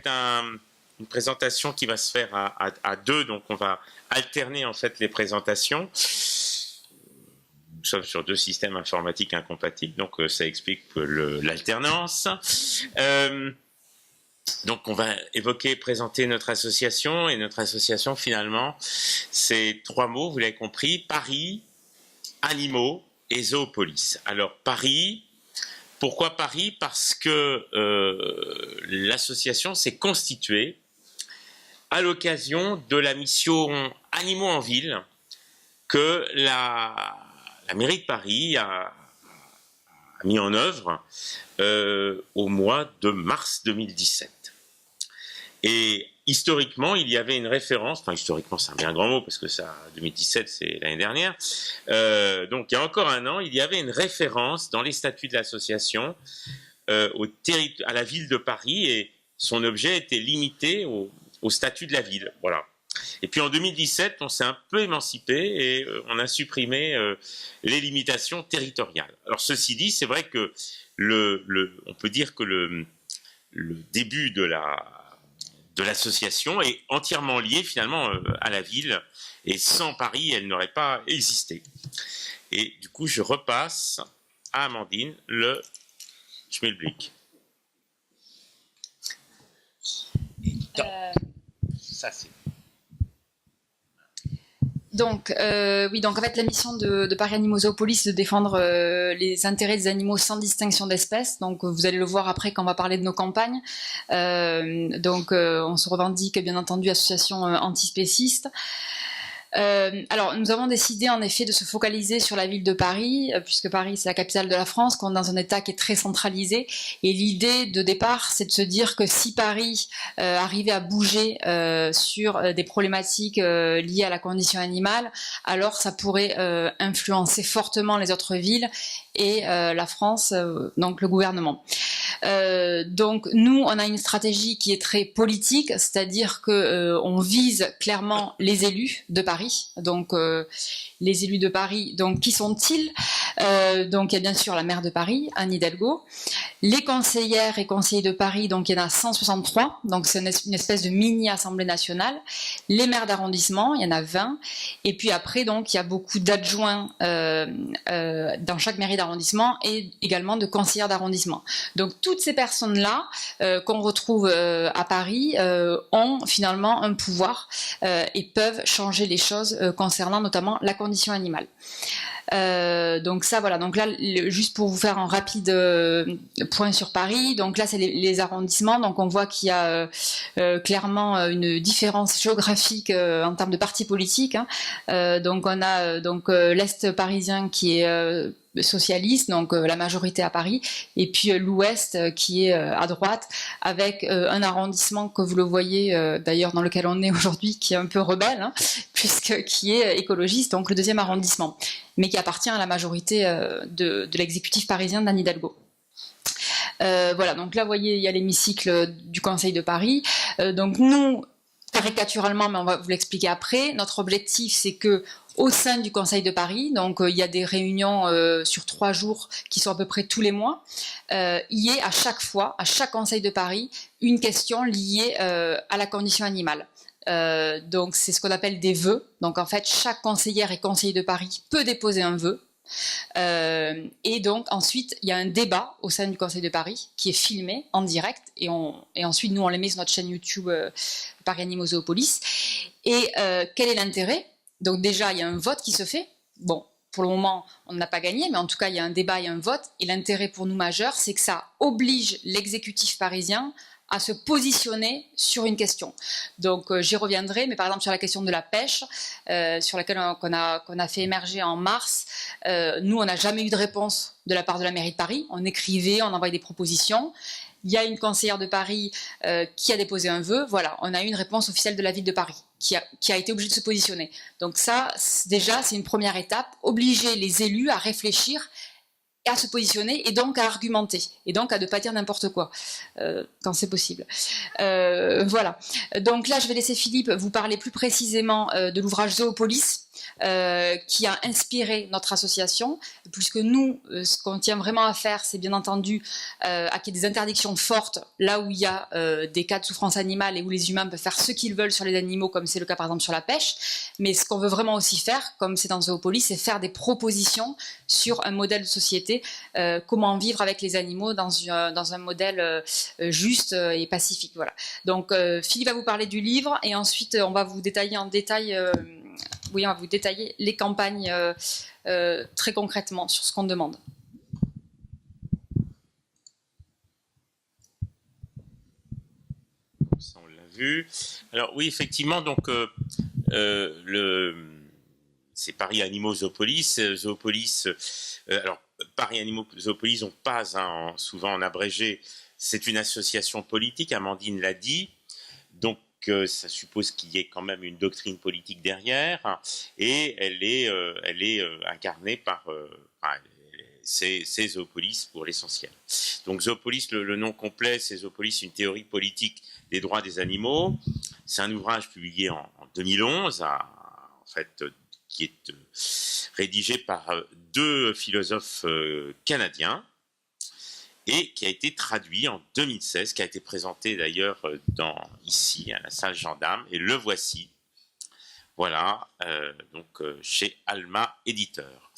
être une présentation qui va se faire à deux, donc on va alterner en fait les présentations. Nous sommes sur deux systèmes informatiques incompatibles, donc ça explique l'alternance. Donc on va présenter notre association, et notre association finalement, c'est trois mots, vous l'avez compris: Paris, animaux et zoopolis. Alors Paris, pourquoi Paris? Parce que l'association s'est constituée à l'occasion de la mission Animaux en ville que la mairie de Paris a mis en œuvre au mois de mars 2017. Et historiquement, il y avait une référence, enfin historiquement c'est un bien grand mot parce que 2017 c'est l'année dernière, donc il y a encore un an, il y avait une référence dans les statuts de l'association à la ville de Paris, et son objet était limité au statut de la ville. Voilà. Et puis en 2017, on s'est un peu émancipé et on a supprimé les limitations territoriales. Alors ceci dit, c'est vrai que on peut dire que le début de l'association est entièrement lié finalement à la ville, et sans Paris, elle n'aurait pas existé. Et du coup, je repasse à Amandine le schmilblick. Ça c'est. Donc, oui, donc en fait, la mission de Paris Animaux Zoopolis, c'est de défendre les intérêts des animaux sans distinction d'espèces. Donc, vous allez le voir après quand on va parler de nos campagnes. On se revendique, bien entendu, association antispéciste. Alors, nous avons décidé en effet de se focaliser sur la ville de Paris, puisque Paris c'est la capitale de la France, qu'on est dans un État qui est très centralisé. Et l'idée de départ, c'est de se dire que si Paris arrivait à bouger sur des problématiques liées à la condition animale, alors ça pourrait influencer fortement les autres villes et la France, donc le gouvernement. Donc nous, on a une stratégie qui est très politique, c'est-à-dire que on vise clairement les élus de Paris. Donc les élus de Paris, donc qui sont-ils? Donc il y a bien sûr la maire de Paris, Anne Hidalgo, les conseillères et conseillers de Paris, donc il y en a 163, donc c'est une espèce de mini-assemblée nationale, les maires d'arrondissement, il y en a 20, et puis après donc il y a beaucoup d'adjoints dans chaque mairie d'arrondissement, et également de conseillères d'arrondissement. Donc toutes ces personnes-là qu'on retrouve à Paris ont finalement un pouvoir et peuvent changer les choses concernant notamment la condition animale. Donc ça voilà, donc là juste pour vous faire un rapide point sur Paris, donc là c'est les arrondissements, donc on voit qu'il y a clairement une différence géographique en termes de partis politiques, hein. Donc on a l'Est parisien qui est socialiste, donc la majorité à Paris, et puis l'Ouest qui est à droite, avec un arrondissement que vous le voyez d'ailleurs dans lequel on est aujourd'hui, qui est un peu rebelle, hein, qui est écologiste, donc le 2e arrondissement, mais qui appartient à la majorité de l'exécutif parisien d'Anne Hidalgo. Voilà, donc là vous voyez il y a l'hémicycle du Conseil de Paris. Donc nous, caricaturalement, mais on va vous l'expliquer après, notre objectif c'est que au sein du Conseil de Paris, donc il y a des réunions sur 3 jours qui sont à peu près tous les mois, il y ait à chaque fois, à chaque Conseil de Paris, une question liée à la condition animale. Donc c'est ce qu'on appelle des vœux. Donc en fait, chaque conseillère et conseiller de Paris peut déposer un vœu. Et donc ensuite il y a un débat au sein du Conseil de Paris qui est filmé en direct, et ensuite nous on les met sur notre chaîne YouTube Paris Animaux Zoopolis. Et quel est l'intérêt? Donc déjà il y a un vote qui se fait. Bon, pour le moment on n'a pas gagné, mais en tout cas il y a un débat et un vote, et l'intérêt pour nous majeur, c'est que ça oblige l'exécutif parisien à se positionner sur une question. Donc j'y reviendrai, mais par exemple sur la question de la pêche, sur laquelle qu'on a fait émerger en mars, nous on n'a jamais eu de réponse de la part de la mairie de Paris. On écrivait, on envoyait des propositions. Il y a une conseillère de Paris qui a déposé un vœu. Voilà, on a eu une réponse officielle de la ville de Paris qui a été obligée de se positionner. Donc ça, déjà, c'est une première étape, obliger les élus à réfléchir, à se positionner, et donc à argumenter, et donc à ne pas dire n'importe quoi quand c'est possible. Voilà. Donc là, je vais laisser Philippe vous parler plus précisément de l'ouvrage Zoopolis, qui a inspiré notre association, puisque nous, ce qu'on tient vraiment à faire, c'est bien entendu à qu'il y ait des interdictions fortes là où il y a des cas de souffrance animale et où les humains peuvent faire ce qu'ils veulent sur les animaux, comme c'est le cas par exemple sur la pêche. Mais ce qu'on veut vraiment aussi faire, comme c'est dans Zoopolis, c'est faire des propositions sur un modèle de société, comment vivre avec les animaux dans un modèle juste et pacifique. Voilà. Donc Philippe va vous parler du livre et ensuite on va vous détailler en détail, on va vous détailler les campagnes très concrètement sur ce qu'on demande. Ça, on l'a vu. Alors oui, effectivement, donc c'est Paris Animaux Zoopolis. Zoopolis, alors Paris Animaux Zoopolis, on passe souvent en abrégé. C'est une association politique, Amandine l'a dit. Donc ça suppose qu'il y ait quand même une doctrine politique derrière, et elle est incarnée par c'est Zoopolis pour l'essentiel. Donc Zoopolis, le nom complet, c'est Zoopolis, une théorie politique des droits des animaux. C'est un ouvrage publié en 2011, en fait, qui est rédigé par deux philosophes canadiens et qui a été traduit en 2016, qui a été présenté d'ailleurs ici à la salle Gendarme, et le voici. Voilà, donc chez Alma Éditeur.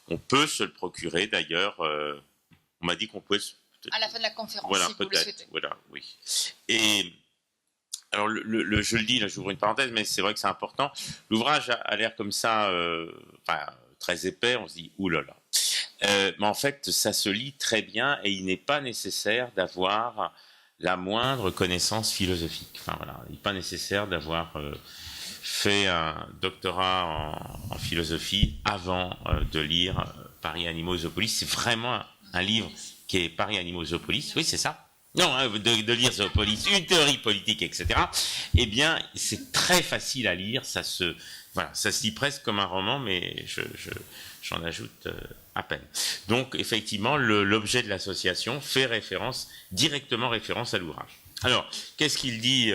On peut se le procurer d'ailleurs. On m'a dit qu'on pouvait. À la fin de la conférence, voilà, si vous le souhaitez. Voilà, oui. Et alors, je le dis, là, j'ouvre une parenthèse, mais c'est vrai que c'est important. L'ouvrage a l'air comme ça, très épais. On se dit, oulala. Mais en fait, ça se lit très bien et il n'est pas nécessaire d'avoir la moindre connaissance philosophique. Enfin voilà, il n'est pas nécessaire d'avoir fait un doctorat en philosophie avant de lire Paris Animaux Zoopolis. C'est vraiment un livre qui est Paris Animaux Zoopolis. Oui, c'est ça. Non, de lire Zoopolis, une théorie politique, etc. Eh bien, c'est très facile à lire. Ça se lit presque comme un roman, mais j'en ajoute à peine. Donc, effectivement, l'objet de l'association fait directement référence à l'ouvrage. Alors, qu'est-ce qu'il dit,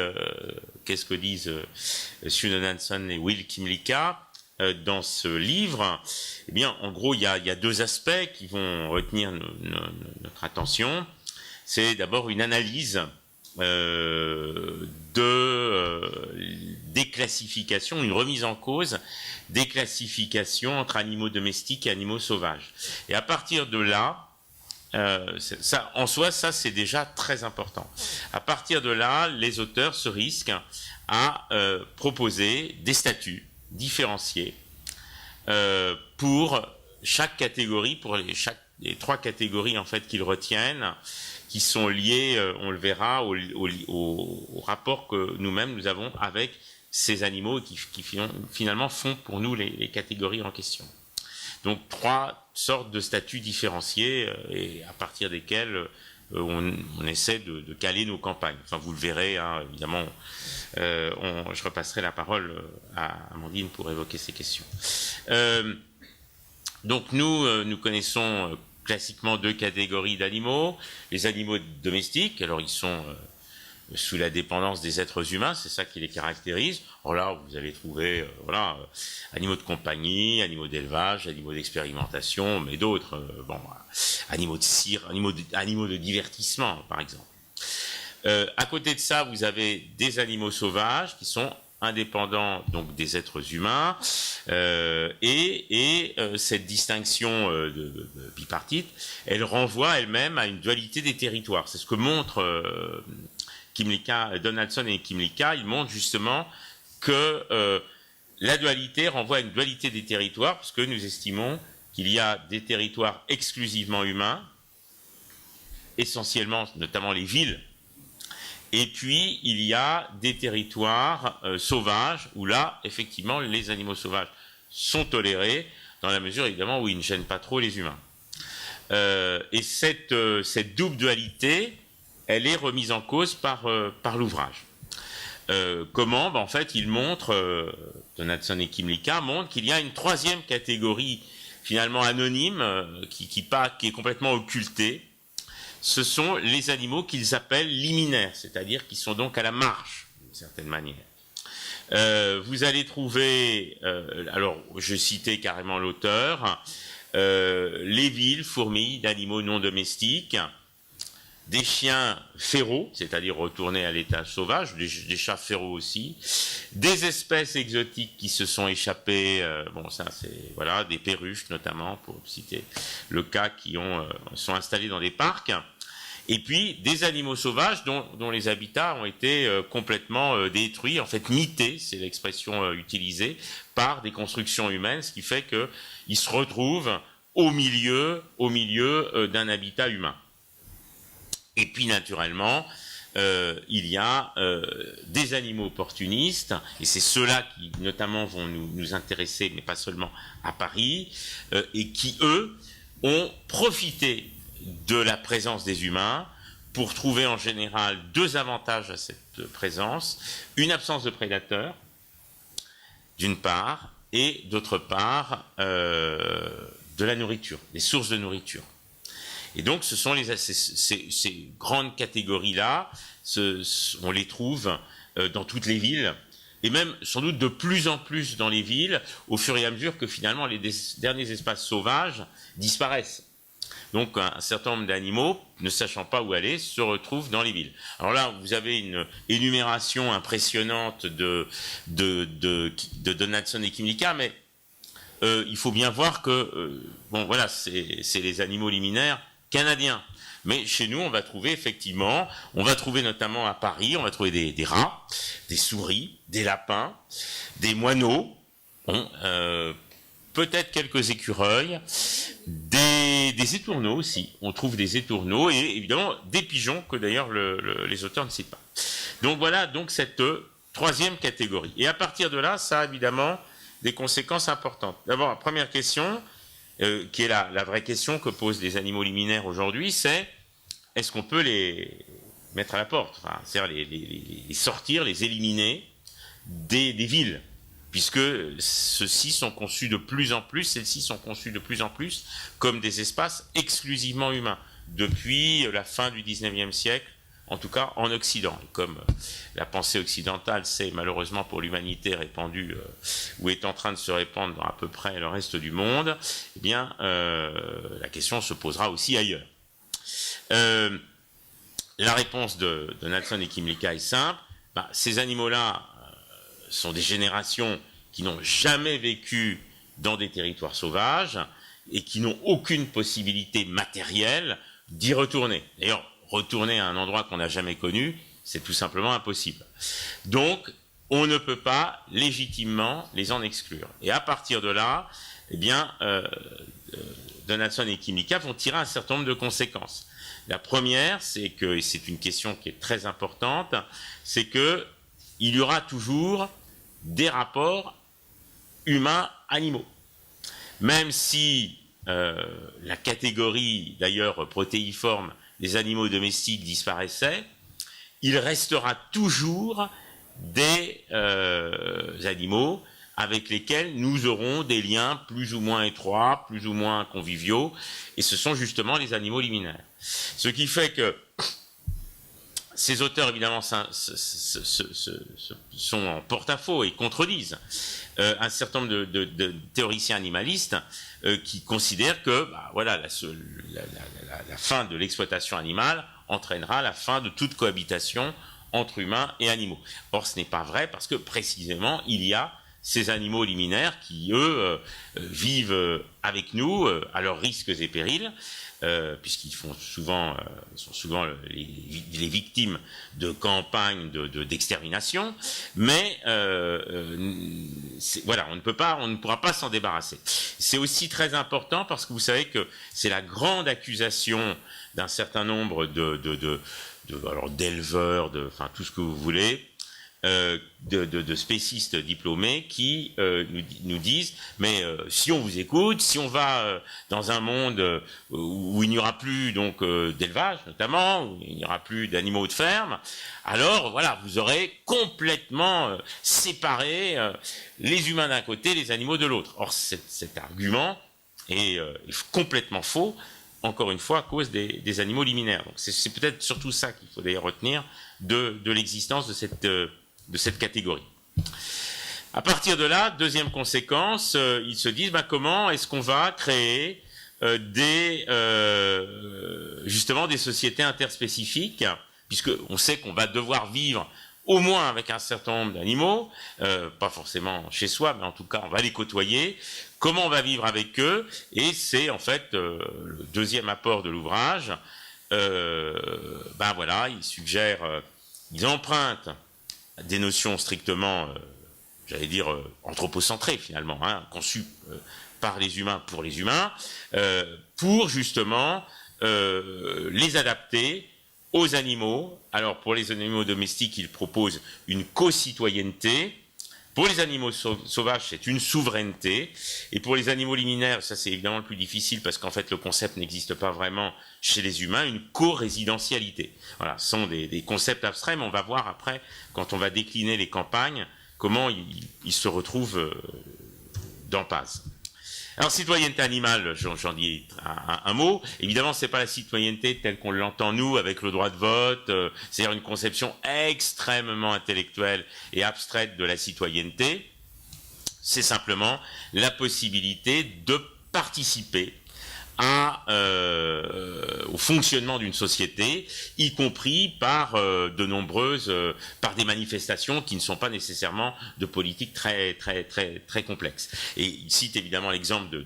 qu'est-ce que disent Sue Nanson et Will Kymlicka dans ce livre? Eh bien, en gros, il y a deux aspects qui vont retenir notre attention. C'est d'abord une analyse des classifications, une remise en cause des classifications entre animaux domestiques et animaux sauvages. Et à partir de là, ça, en soi, ça c'est déjà très important. À partir de là, les auteurs se risquent à proposer des statuts différenciés pour chaque catégorie, pour les trois catégories en fait qu'ils retiennent, qui sont liées, on le verra, au rapport que nous avons avec ces animaux qui finalement font pour nous les catégories en question. Donc trois sortes de statuts différenciés et à partir desquels on essaie de caler nos campagnes. Enfin, vous le verrez, hein, évidemment. Je repasserai la parole à Amandine pour évoquer ces questions. Donc nous connaissons classiquement deux catégories d'animaux. Les animaux domestiques, alors ils sont sous la dépendance des êtres humains, c'est ça qui les caractérise. Alors là, vous allez trouver animaux de compagnie, animaux d'élevage, animaux d'expérimentation, mais d'autres, animaux de cire, animaux de divertissement, par exemple. À côté de ça, vous avez des animaux sauvages qui sont indépendants donc des êtres humains, et cette distinction bipartite, elle renvoie elle-même à une dualité des territoires. C'est ce que montre Donaldson et Kymlicka. Ils montrent justement que la dualité renvoie à une dualité des territoires, parce que nous estimons qu'il y a des territoires exclusivement humains, essentiellement, notamment les villes. Et puis, il y a des territoires sauvages, où là, effectivement, les animaux sauvages sont tolérés, dans la mesure, évidemment, où ils ne gênent pas trop les humains. Et cette double dualité, elle est remise en cause par l'ouvrage. Comment? En fait, il montre, Donaldson et Kymlicka montrent qu'il y a une troisième catégorie, finalement anonyme, qui est complètement occultée. Ce sont les animaux qu'ils appellent liminaires, c'est-à-dire qui sont donc à la marge, d'une certaine manière. Vous allez trouver, alors je citais carrément l'auteur, les villes fourmillent d'animaux non domestiques, des chiens féraux, c'est-à-dire retournés à l'état sauvage, des chats féraux aussi, des espèces exotiques qui se sont échappées, bon ça c'est voilà, des perruches notamment pour citer le cas, qui sont installés dans des parcs, et puis des animaux sauvages dont les habitats ont été complètement détruits, en fait mités, c'est l'expression utilisée, par des constructions humaines, ce qui fait qu'ils se retrouvent au milieu d'un habitat humain. Et puis naturellement, il y a des animaux opportunistes, et c'est ceux-là qui notamment vont nous intéresser, mais pas seulement à Paris, et qui, eux, ont profité de la présence des humains pour trouver en général deux avantages à cette présence: une absence de prédateurs, d'une part, et d'autre part, de la nourriture, des sources de nourriture. Et donc, ce sont ces grandes catégories-là, on les trouve dans toutes les villes, et même sans doute de plus en plus dans les villes, au fur et à mesure que finalement les derniers espaces sauvages disparaissent. Donc, un certain nombre d'animaux, ne sachant pas où aller, se retrouvent dans les villes. Alors là, vous avez une énumération impressionnante de Donaldson et Kymlicka, mais il faut bien voir que, bon, voilà, c'est les animaux liminaires canadiens. Mais chez nous, on va trouver effectivement, notamment à Paris, on va trouver des rats, des souris, des lapins, des moineaux, peut-être quelques écureuils, des étourneaux aussi. On trouve des étourneaux et évidemment des pigeons que d'ailleurs les auteurs ne citent pas. Donc voilà donc cette troisième catégorie. Et à partir de là, ça a évidemment des conséquences importantes. D'abord, la première question, qui est la vraie question que posent les animaux liminaires aujourd'hui, c'est: est-ce qu'on peut les mettre à la porte, enfin, c'est-à-dire les sortir, les éliminer des villes, puisque celles-ci sont conçues de plus en plus comme des espaces exclusivement humains, depuis la fin du XIXe siècle, en tout cas en Occident. Et comme la pensée occidentale s'est malheureusement pour l'humanité répandue, ou est en train de se répandre dans à peu près le reste du monde, eh bien la question se posera aussi ailleurs. La réponse de Donaldson et Kymlicka est simple. Ces animaux-là sont des générations qui n'ont jamais vécu dans des territoires sauvages et qui n'ont aucune possibilité matérielle d'y retourner. D'ailleurs, retourner à un endroit qu'on n'a jamais connu, c'est tout simplement impossible. Donc, on ne peut pas légitimement les en exclure. Et à partir de là, eh bien, Donaldson et Kymlicka vont tirer un certain nombre de conséquences. La première, c'est que, et c'est une question qui est très importante, c'est que il y aura toujours des rapports humains-animaux. Même si la catégorie, d'ailleurs protéiforme, des animaux domestiques disparaissait, il restera toujours des animaux avec lesquels nous aurons des liens plus ou moins étroits, plus ou moins conviviaux, et ce sont justement les animaux liminaires. Ce qui fait que ces auteurs, évidemment, sont en porte-à-faux et contredisent un certain nombre de théoriciens animalistes qui considèrent que voilà, la fin de l'exploitation animale entraînera la fin de toute cohabitation entre humains et animaux. Or, ce n'est pas vrai, parce que précisément, il y a ces animaux liminaires qui, eux, vivent avec nous à leurs risques et périls, puisqu'ils sont souvent les victimes de campagnes d'extermination, mais voilà, on ne pourra pas s'en débarrasser. C'est aussi très important parce que vous savez que c'est la grande accusation d'un certain nombre d'éleveurs, enfin tout ce que vous voulez, de spécistes diplômés qui nous disent mais si on vous écoute, si on va dans un monde où il n'y aura plus donc d'élevage notamment, où il n'y aura plus d'animaux de ferme, alors voilà, vous aurez complètement séparé les humains d'un côté, les animaux de l'autre. Or cet argument est complètement faux, encore une fois à cause des animaux liminaires. Donc c'est peut-être surtout ça qu'il faut d'ailleurs retenir de l'existence de cette catégorie. À partir de là, deuxième conséquence, ils se disent comment est-ce qu'on va créer justement des sociétés interspécifiques, puisqu'on sait qu'on va devoir vivre au moins avec un certain nombre d'animaux, pas forcément chez soi, mais en tout cas on va les côtoyer. Comment on va vivre avec eux? Et c'est en fait le deuxième apport de l'ouvrage. Voilà, ils suggèrent, ils empruntent des notions strictement, j'allais dire, anthropocentrées finalement, conçues par les humains pour les humains, pour justement les adapter aux animaux. Alors pour les animaux domestiques, ils proposent une co-citoyenneté. Pour les animaux sauvages, c'est une souveraineté. Et pour les animaux liminaires, ça c'est évidemment le plus difficile parce qu'en fait le concept n'existe pas vraiment chez les humains, une co-résidentialité. Voilà, ce sont des concepts abstraits, mais on va voir après, quand on va décliner les campagnes, comment ils se retrouvent dans Paz. Alors, citoyenneté animale, j'en dis un mot. Évidemment, c'est pas la citoyenneté telle qu'on l'entend nous, avec le droit de vote, c'est-à-dire une conception extrêmement intellectuelle et abstraite de la citoyenneté. C'est simplement la possibilité de participer au fonctionnement d'une société, y compris par par des manifestations qui ne sont pas nécessairement de politique très complexes. Et il cite évidemment l'exemple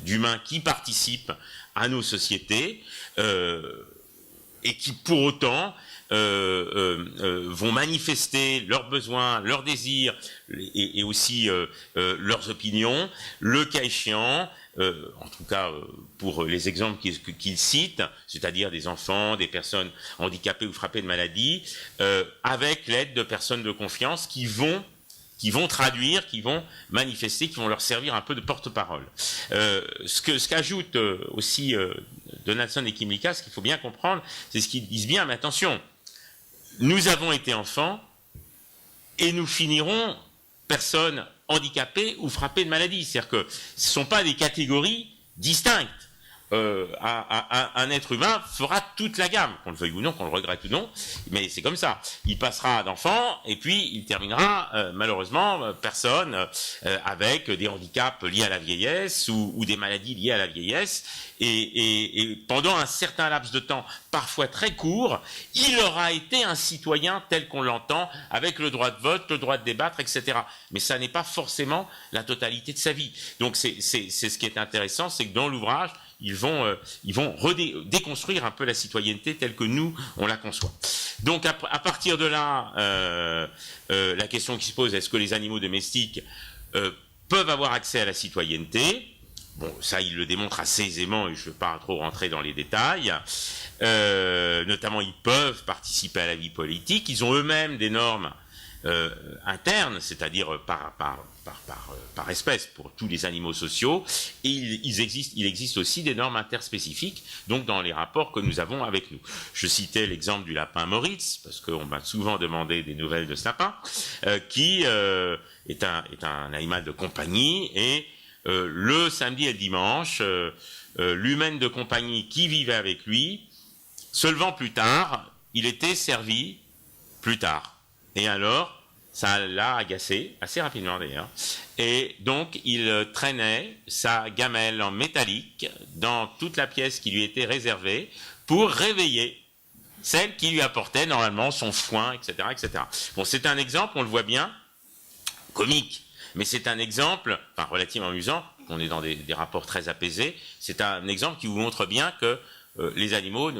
d'humains qui participent à nos sociétés et qui pour autant vont manifester leurs besoins, leurs désirs et aussi leurs opinions, le cas échéant, en tout cas pour les exemples qu'il cite, c'est-à-dire des enfants, des personnes handicapées ou frappées de maladies, avec l'aide de personnes de confiance qui vont traduire, qui vont manifester, qui vont leur servir un peu de porte-parole. Ce qu'ajoute aussi Donaldson et Kymlicka, ce qu'il faut bien comprendre, c'est ce qu'ils disent bien, mais attention, nous avons été enfants et nous finirons personnes handicapées ou frappées de maladie. C'est-à-dire que ce ne sont pas des catégories distinctes. Un être humain fera toute la gamme, qu'on le veuille ou non, qu'on le regrette ou non, mais c'est comme ça. Il passera d'enfant et puis il terminera malheureusement personne avec des handicaps liés à la vieillesse ou des maladies liées à la vieillesse. Et pendant un certain laps de temps, parfois très court, il aura été un citoyen tel qu'on l'entend, avec le droit de vote, le droit de débattre, etc. Mais ça n'est pas forcément la totalité de sa vie. Donc c'est ce qui est intéressant, c'est que dans l'ouvrage, ils vont déconstruire un peu la citoyenneté telle que nous, on la conçoit. Donc, à partir de là, la question qui se pose, est-ce que les animaux domestiques peuvent avoir accès à la citoyenneté? Bon, ça, il le démontre assez aisément, et je ne veux pas trop rentrer dans les détails. Notamment, ils peuvent participer à la vie politique. Ils ont eux-mêmes des normes internes, c'est-à-dire par espèce pour tous les animaux sociaux, et il existe aussi des normes interspécifiques, donc dans les rapports que nous avons avec nous. Je citais l'exemple du lapin Moritz, parce qu'on m'a souvent demandé des nouvelles de ce lapin, qui est un animal de compagnie, et le samedi et le dimanche, l'humaine de compagnie qui vivait avec lui, se levant plus tard, il était servi plus tard. Et alors, ça l'a agacé, assez rapidement d'ailleurs, et donc il traînait sa gamelle en métallique dans toute la pièce qui lui était réservée pour réveiller celle qui lui apportait normalement son foin, etc., etc. Bon, c'est un exemple, on le voit bien, comique, mais c'est un exemple, enfin relativement amusant, on est dans des rapports très apaisés, c'est un exemple qui vous montre bien que les animaux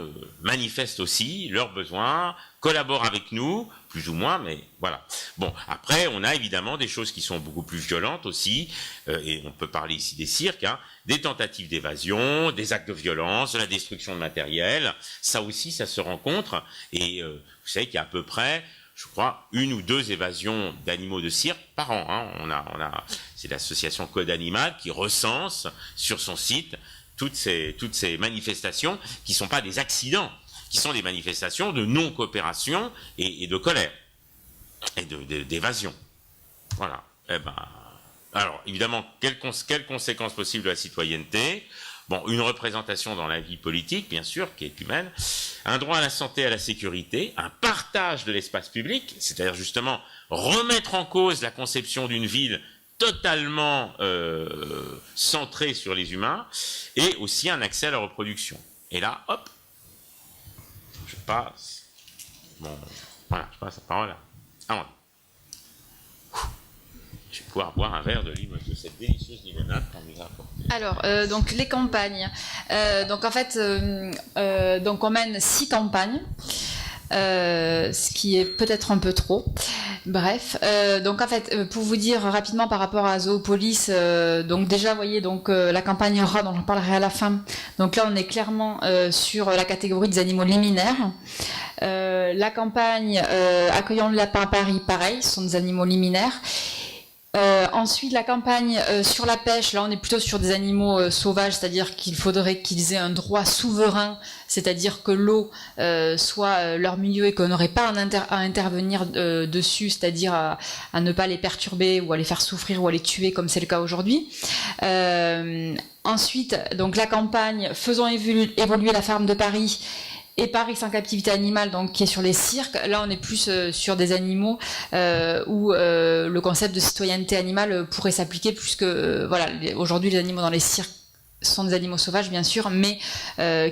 manifestent aussi leurs besoins, collaborent avec nous, plus ou moins, mais voilà. Bon, après, on a évidemment des choses qui sont beaucoup plus violentes aussi, et on peut parler ici des cirques, des tentatives d'évasion, des actes de violence, de la destruction de matériel, ça aussi, ça se rencontre, et vous savez qu'il y a à peu près, je crois, 1 ou 2 évasions d'animaux de cirque par an. C'est l'association Code Animal qui recense sur son site toutes ces manifestations qui ne sont pas des accidents, qui sont des manifestations de non-coopération et de colère, et d'évasion. Voilà. Alors, évidemment, quelles conséquences possibles de la citoyenneté? Bon, une représentation dans la vie politique, bien sûr, qui est humaine, un droit à la santé et à la sécurité, un partage de l'espace public, c'est-à-dire justement remettre en cause la conception d'une ville totalement centrée sur les humains, et aussi un accès à la reproduction. Et là, hop, je passe la parole à Amandine. Je vais pouvoir boire un verre de cette délicieuse limonade qu'on nous a apportée. Alors, donc les campagnes. Donc en fait, donc on mène 6 campagnes, ce qui est peut-être un peu trop. Bref, donc en fait, pour vous dire rapidement par rapport à Zoopolis, donc déjà, vous voyez, donc la campagne rat dont j'en parlerai à la fin. Donc là, on est clairement sur la catégorie des animaux liminaires. La campagne Accueillons le lapin à Paris, pareil, ce sont des animaux liminaires. Ensuite, la campagne sur la pêche, là on est plutôt sur des animaux sauvages, c'est-à-dire qu'il faudrait qu'ils aient un droit souverain, c'est-à-dire que l'eau soit leur milieu et qu'on n'aurait pas à intervenir dessus, c'est-à-dire à ne pas les perturber ou à les faire souffrir ou à les tuer comme c'est le cas aujourd'hui. Ensuite, donc la campagne Faisons évoluer la ferme de Paris, et Paris sans captivité animale, donc qui est sur les cirques. Là, on est plus sur des animaux où le concept de citoyenneté animale pourrait s'appliquer, puisque voilà, aujourd'hui les animaux dans les cirques sont des animaux sauvages, bien sûr, mais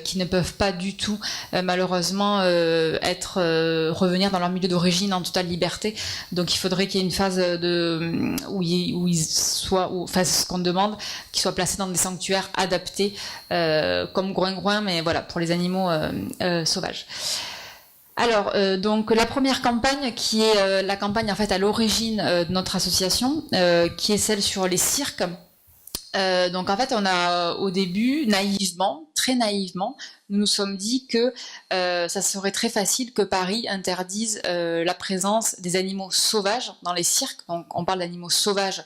qui ne peuvent pas du tout, malheureusement, revenir dans leur milieu d'origine en totale liberté. Donc, il faudrait qu'il y ait une phase où ils soient, enfin, ce qu'on demande, qu'ils soient placés dans des sanctuaires adaptés, comme Groin-Groin, mais voilà, pour les animaux sauvages. Alors, donc la première campagne, qui est la campagne en fait à l'origine de notre association, qui est celle sur les cirques. Donc en fait, on a au début, très naïvement, nous nous sommes dit que ça serait très facile que Paris interdise la présence des animaux sauvages dans les cirques. Donc on parle d'animaux sauvages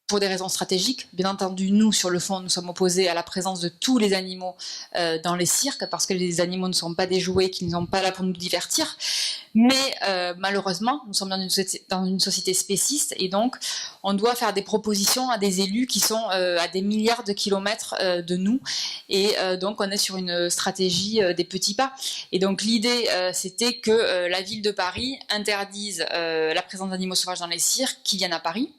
pour des raisons stratégiques. Bien entendu, nous, sur le fond, nous sommes opposés à la présence de tous les animaux dans les cirques, parce que les animaux ne sont pas des jouets qui ne sont pas là pour nous divertir. Mais malheureusement, nous sommes dans une société spéciste, et donc on doit faire des propositions à des élus qui sont à des milliards de kilomètres de nous, et donc on est sur une stratégie des petits pas. Et donc l'idée, c'était que la ville de Paris interdise la présence d'animaux sauvages dans les cirques qui viennent à Paris,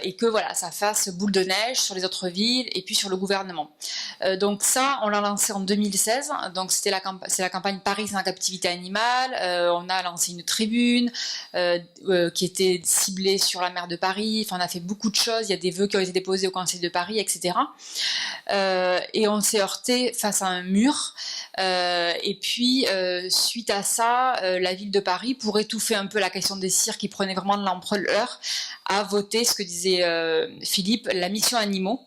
et que voilà, ça fasse boule de neige sur les autres villes et puis sur le gouvernement. Donc ça, on l'a lancé en 2016. Donc c'est la campagne Paris sans captivité animale. On a lancé une tribune qui était ciblée sur la maire de Paris. Enfin, on a fait beaucoup de choses. Il y a des vœux qui ont été déposés au Conseil de Paris, etc. Et on s'est heurté face à un mur. Et puis, suite à ça, la ville de Paris, pour étouffer un peu la question des cirques qui prenait vraiment de l'ampleur, a voté ce que disait Philippe, la mission animaux,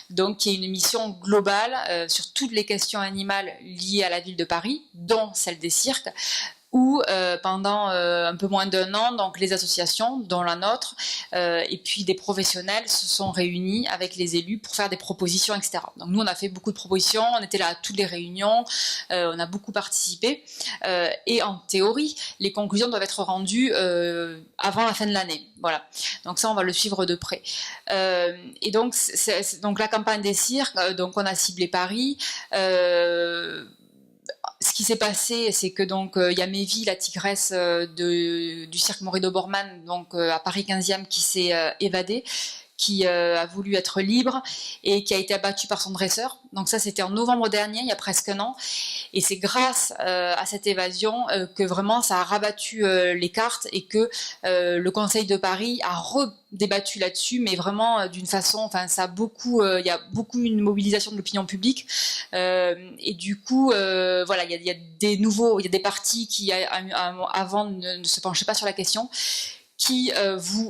donc qui est une mission globale sur toutes les questions animales liées à la ville de Paris, dont celle des cirques, où pendant un peu moins d'1 an, donc les associations, dont la nôtre, et puis des professionnels se sont réunis avec les élus pour faire des propositions, etc. Donc nous, on a fait beaucoup de propositions, on était là à toutes les réunions, on a beaucoup participé, et en théorie, les conclusions doivent être rendues avant la fin de l'année. Voilà. Donc ça, on va le suivre de près. Et donc, donc la campagne des cirques, donc on a ciblé Paris. Ce qui s'est passé, c'est que donc il y a Mévi, la tigresse du cirque Morido-Borman, donc à Paris 15e, qui s'est évadée, qui a voulu être libre et qui a été abattue par son dresseur. Donc ça, c'était en novembre dernier, il y a presque un an. Et c'est grâce à cette évasion que vraiment ça a rabattu les cartes, et que le Conseil de Paris a redébattu là-dessus, mais vraiment d'une façon, enfin ça a beaucoup, il y a beaucoup une mobilisation de l'opinion publique, et du coup, voilà, il y a des partis qui avant ne se penchaient pas sur la question, qui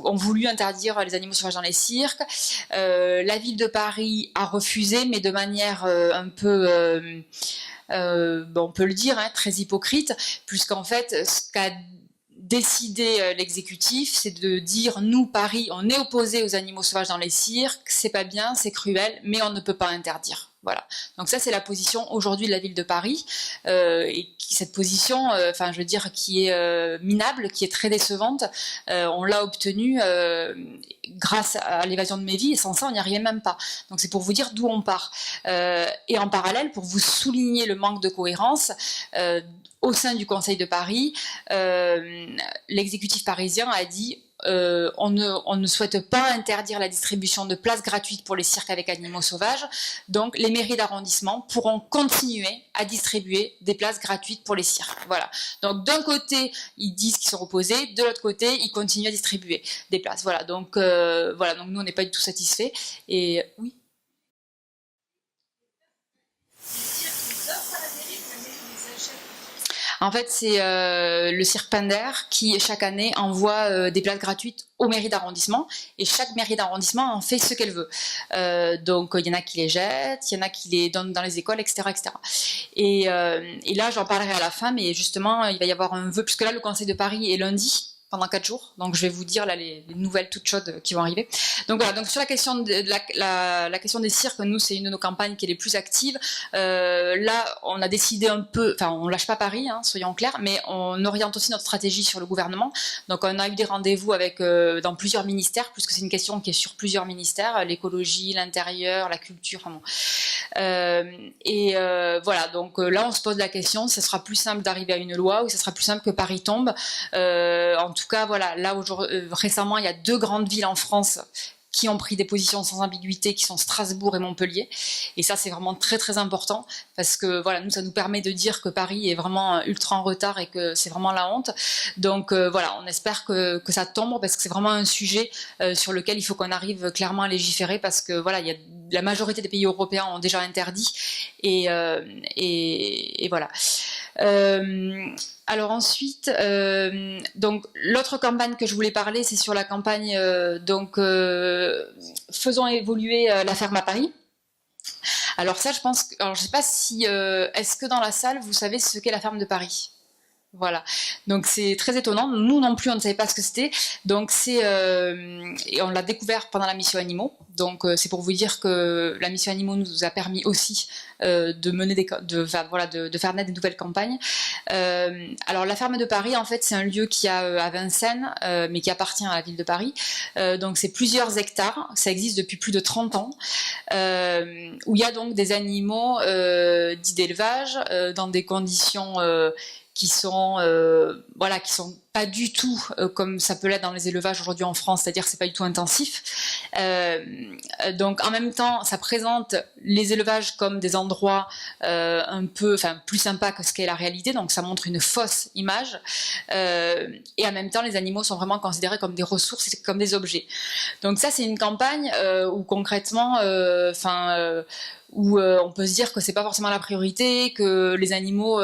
ont voulu interdire les animaux sauvages dans les cirques. La ville de Paris a refusé, mais de manière un peu, on peut le dire, hein, très hypocrite, puisqu'en fait, ce qu'a décidé l'exécutif, c'est de dire, nous, Paris, on est opposé aux animaux sauvages dans les cirques, c'est pas bien, c'est cruel, mais on ne peut pas interdire. Voilà. Donc ça, c'est la position aujourd'hui de la ville de Paris, cette position, je veux dire, qui est minable, qui est très décevante. On l'a obtenue grâce à l'évasion de Mévis, et sans ça, on n'y arrivait même pas. Donc c'est pour vous dire d'où on part. Et en parallèle, pour vous souligner le manque de cohérence, au sein du Conseil de Paris, l'exécutif parisien a dit on ne souhaite pas interdire la distribution de places gratuites pour les cirques avec animaux sauvages, donc les mairies d'arrondissement pourront continuer à distribuer des places gratuites pour les cirques. Voilà. Donc d'un côté, ils disent qu'ils sont opposés, de l'autre côté, ils continuent à distribuer des places. Voilà. Donc donc nous, on n'est pas du tout satisfaits. Et oui. En fait, c'est le cirque Pinder qui, chaque année, envoie des places gratuites aux mairies d'arrondissement, et chaque mairie d'arrondissement en fait ce qu'elle veut. Donc, il y en a qui les jettent, il y en a qui les donnent dans les écoles, etc. etc. Et là, j'en parlerai à la fin, mais justement, il va y avoir un vœu, puisque là, le Conseil de Paris est lundi, pendant 4 jours, donc je vais vous dire là les nouvelles toutes chaudes qui vont arriver. Donc voilà, donc sur la question de la question des cirques, nous c'est une de nos campagnes qui est les plus actives. Là, on a décidé un peu, enfin on lâche pas Paris, hein, soyons clairs, mais on oriente aussi notre stratégie sur le gouvernement. Donc on a eu des rendez-vous avec dans plusieurs ministères, puisque c'est une question qui est sur plusieurs ministères, l'écologie, l'intérieur, la culture, enfin bon. Voilà, donc là on se pose la question, ça sera plus simple d'arriver à une loi ou ça sera plus simple que Paris tombe. En tout cas, voilà, là récemment, il y a 2 grandes villes en France qui ont pris des positions sans ambiguïté, qui sont Strasbourg et Montpellier. Et ça, c'est vraiment très très important, parce que voilà, nous, ça nous permet de dire que Paris est vraiment ultra en retard et que c'est vraiment la honte. Donc voilà, on espère que ça tombe, parce que c'est vraiment un sujet sur lequel il faut qu'on arrive clairement à légiférer, parce que voilà, la majorité des pays européens ont déjà interdit, et voilà. Alors ensuite, donc l'autre campagne que je voulais parler, c'est sur la campagne faisons évoluer la ferme à Paris. Alors ça, je pense, alors je sais pas si est-ce que dans la salle vous savez ce qu'est la ferme de Paris? Voilà, donc c'est très étonnant. Nous non plus, on ne savait pas ce que c'était. Donc et on l'a découvert pendant la mission Animaux. Donc c'est pour vous dire que la mission Animaux nous a permis aussi de mener de faire naître des nouvelles campagnes. Alors la ferme de Paris, en fait, c'est un lieu qui a à Vincennes, mais qui appartient à la ville de Paris. Donc c'est plusieurs hectares. Ça existe depuis plus de 30 ans, où il y a donc des animaux dits d'élevage dans des conditions qui sont pas du tout comme ça peut l'être dans les élevages aujourd'hui en France, c'est-à-dire que c'est pas du tout intensif. Donc en même temps, ça présente les élevages comme des endroits plus sympas que ce qu'est la réalité, donc ça montre une fausse image. Et en même temps, les animaux sont vraiment considérés comme des ressources et comme des objets. Donc ça, c'est une campagne où concrètement, où on peut se dire que c'est pas forcément la priorité, que les animaux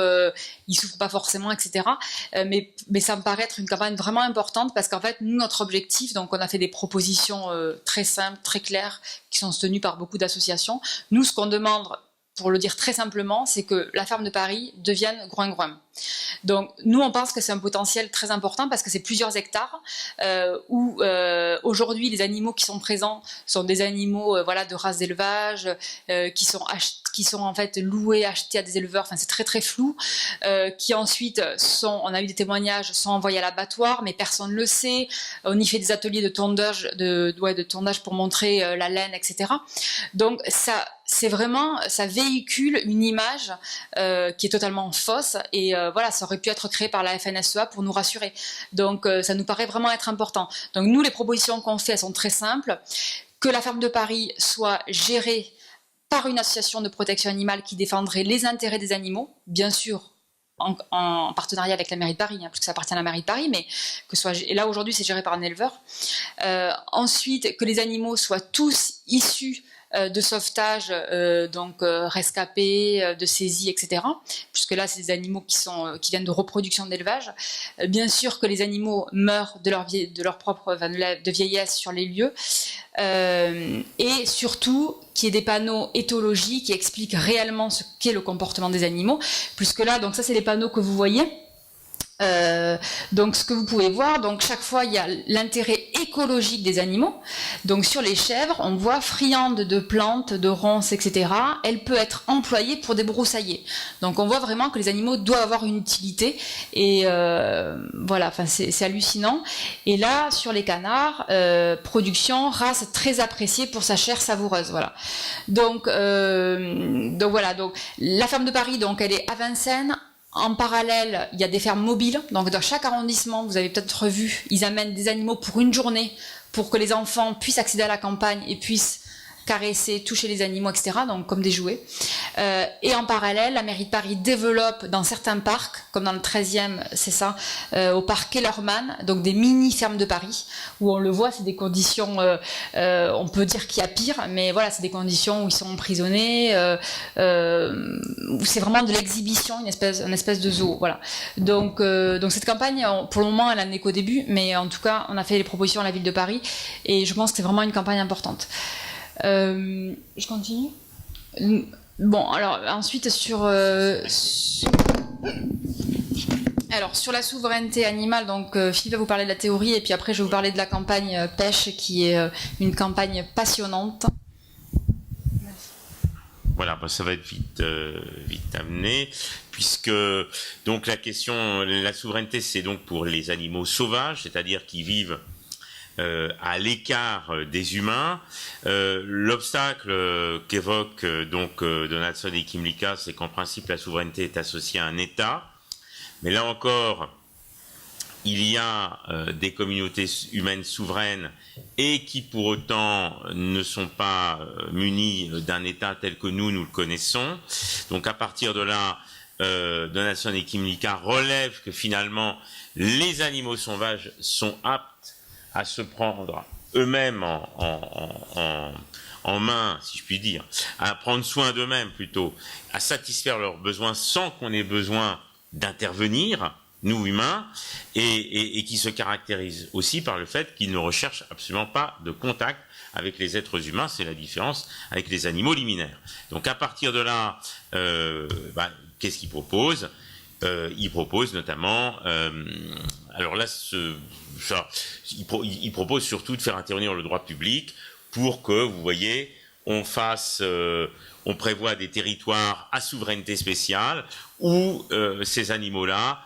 ils souffrent pas forcément, etc. Mais ça me paraît être une campagne vraiment importante, parce qu'en fait, nous, notre objectif, donc on a fait des propositions très simples, très claires, qui sont tenues par beaucoup d'associations. Nous, ce qu'on demande, pour le dire très simplement, c'est que la ferme de Paris devienne Groing-Groing. Donc nous, on pense que c'est un potentiel très important, parce que c'est plusieurs hectares où aujourd'hui les animaux qui sont présents sont des animaux de race d'élevage qui sont en fait loués, achetés à des éleveurs, enfin c'est très très flou, qui ensuite on a eu des témoignages, sont envoyés à l'abattoir, mais personne ne le sait. On y fait des ateliers de tondage, de tondage pour montrer la laine, etc. Donc ça véhicule une image qui est totalement fausse, et ça aurait pu être créé par la FNSEA pour nous rassurer. Donc ça nous paraît vraiment être important. Donc nous, les propositions qu'on fait, elles sont très simples. Que la ferme de Paris soit gérée par une association de protection animale qui défendrait les intérêts des animaux, bien sûr en partenariat avec la mairie de Paris, parce que ça appartient à la mairie de Paris, mais et là aujourd'hui c'est géré par un éleveur. Ensuite, que les animaux soient tous issus de sauvetage, rescapés, de saisie, etc. Puisque là, c'est des animaux qui viennent de reproduction d'élevage. Bien sûr que les animaux meurent de leur propre de vieillesse sur les lieux. Et surtout, qu'il y ait des panneaux éthologie qui expliquent réellement ce qu'est le comportement des animaux. Puisque là, donc ça, c'est les panneaux que vous voyez. Donc ce que vous pouvez voir, donc chaque fois il y a l'intérêt écologique des animaux. Donc sur les chèvres, on voit friande de plantes, de ronces, etc. Elle peut être employée pour débroussailler. Donc on voit vraiment que les animaux doivent avoir une utilité. Et voilà, enfin c'est hallucinant. Et là sur les canards, production, race très appréciée pour sa chair savoureuse. Voilà. Donc voilà. Donc la ferme de Paris, donc elle est à Vincennes. En parallèle, il y a des fermes mobiles. Donc, dans chaque arrondissement, vous avez peut-être vu, ils amènent des animaux pour une journée pour que les enfants puissent accéder à la campagne et puissent caresser, toucher les animaux, etc. Donc, comme des jouets. Et en parallèle, la mairie de Paris développe dans certains parcs, comme dans le 13e, c'est ça, au parc Kellerman, donc des mini-fermes de Paris, où on le voit, c'est des conditions, on peut dire qu'il y a pire, mais voilà, c'est des conditions où ils sont emprisonnés, où c'est vraiment de l'exhibition, une espèce de zoo, voilà. Donc cette campagne, pour le moment, elle n'en est qu'au début, mais en tout cas, on a fait les propositions à la ville de Paris, et je pense que c'est vraiment une campagne importante. Je continue. Bon, alors ensuite sur la souveraineté animale, donc Philippe va vous parler de la théorie et puis après je vais vous parler de la campagne pêche qui est une campagne passionnante. Voilà, bah, ça va être vite amené, puisque donc la souveraineté, c'est donc pour les animaux sauvages, c'est-à-dire qui vivent à l'écart des humains. L'obstacle qu'évoque donc Donaldson et Kymlicka, c'est qu'en principe la souveraineté est associée à un État, mais là encore il y a des communautés humaines souveraines et qui pour autant ne sont pas munies d'un État tel que nous le connaissons. Donc à partir de là, Donaldson et Kymlicka relèvent que finalement les animaux sauvages sont aptes à se prendre eux-mêmes en main, si je puis dire, à prendre soin d'eux-mêmes plutôt, à satisfaire leurs besoins sans qu'on ait besoin d'intervenir, nous humains, et qui se caractérisent aussi par le fait qu'ils ne recherchent absolument pas de contact avec les êtres humains. C'est la différence avec les animaux liminaires. Donc à partir de là, qu'est-ce qu'ils proposent ? Ils proposent notamment, alors là, ils proposent surtout de faire intervenir le droit public pour que, vous voyez, on prévoit des territoires à souveraineté spéciale où ces animaux-là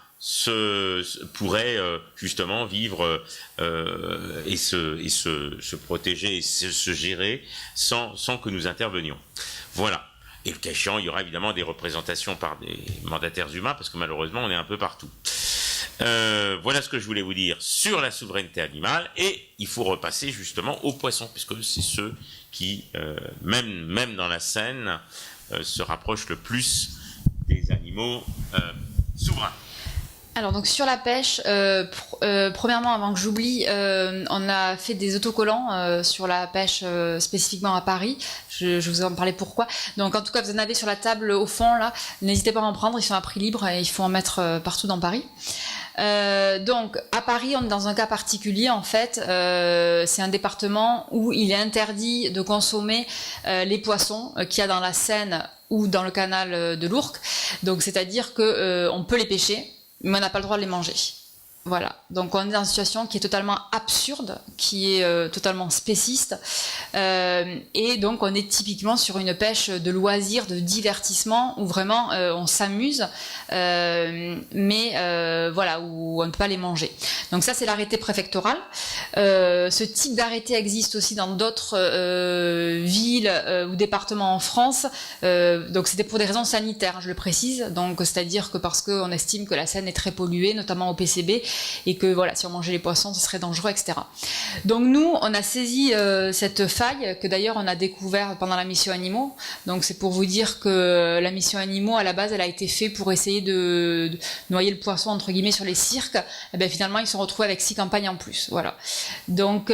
pourraient justement vivre et se protéger et se gérer sans que nous intervenions. Voilà. Et le cas échéant, il y aura évidemment des représentations par des mandataires humains, parce que malheureusement, on est un peu partout. Voilà ce que je voulais vous dire sur la souveraineté animale, et il faut repasser justement aux poissons, puisque c'est ceux qui, même dans la Seine, se rapprochent le plus des animaux souverains. Alors donc sur la pêche, premièrement avant que j'oublie, on a fait des autocollants sur la pêche spécifiquement à Paris. Je vous en parlais pourquoi. Donc en tout cas vous en avez sur la table au fond là. N'hésitez pas à en prendre, ils sont à prix libre et il faut en mettre partout dans Paris. Donc à Paris on est dans un cas particulier en fait. C'est un département où il est interdit de consommer les poissons qu'il y a dans la Seine ou dans le canal de l'Ourcq. Donc c'est-à-dire que on peut les pêcher, mais on n'a pas le droit de les manger. Voilà, donc on est dans une situation qui est totalement absurde, qui est totalement spéciste, et donc on est typiquement sur une pêche de loisirs, de divertissement, où vraiment on s'amuse, mais voilà, où on ne peut pas les manger. Donc ça c'est l'arrêté préfectoral. Ce type d'arrêté existe aussi dans d'autres villes ou départements en France, donc c'était pour des raisons sanitaires, je le précise, donc c'est-à-dire que parce qu'on estime que la Seine est très polluée, notamment au PCB, et que voilà, si on mangeait les poissons, ce serait dangereux, etc. Donc nous, on a saisi cette faille, que d'ailleurs on a découvert pendant la mission Animaux. Donc c'est pour vous dire que la mission Animaux, à la base, elle a été faite pour essayer de noyer le poisson, entre guillemets, sur les cirques. Et bien finalement, ils se sont retrouvés avec 6 campagnes en plus. Voilà. Donc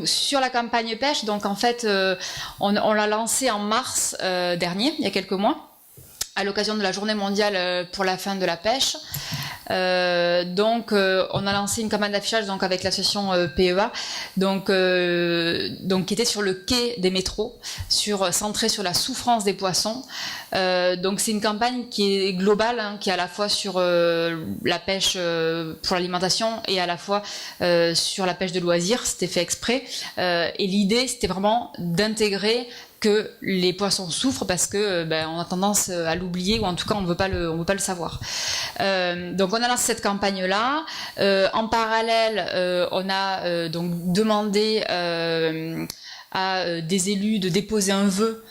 sur la campagne pêche, donc en fait, on l'a lancée en mars dernier, il y a quelques mois, à l'occasion de la journée mondiale pour la fin de la pêche. Donc, on a lancé une campagne d'affichage donc avec l'association PEA, donc qui était sur le quai des métros, centrée sur la souffrance des poissons. Donc, c'est une campagne qui est globale, hein, qui est à la fois sur la pêche pour l'alimentation et à la fois sur la pêche de loisirs. C'était fait exprès. Et l'idée, c'était vraiment d'intégrer que les poissons souffrent parce que on a tendance à l'oublier, ou en tout cas on veut pas le savoir. Donc on a lancé cette campagne là. En parallèle, on a donc demandé à des élus de déposer un vœu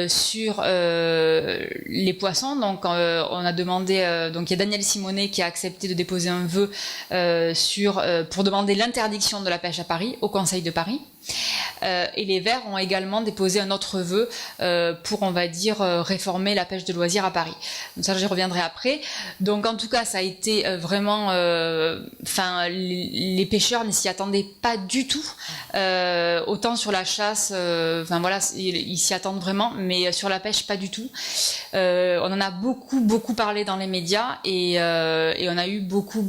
sur les poissons. Donc on a demandé, donc il y a Daniel Simonet qui a accepté de déposer un vœu pour demander l'interdiction de la pêche à Paris, au Conseil de Paris. Et les Verts ont également déposé un autre vœu pour, on va dire, réformer la pêche de loisirs à Paris. Donc ça, j'y reviendrai après. Donc en tout cas, ça a été vraiment... les pêcheurs ne s'y attendaient pas du tout. Autant sur la chasse, ils s'y attendent vraiment, mais sur la pêche, pas du tout. On en a beaucoup parlé dans les médias et on a eu beaucoup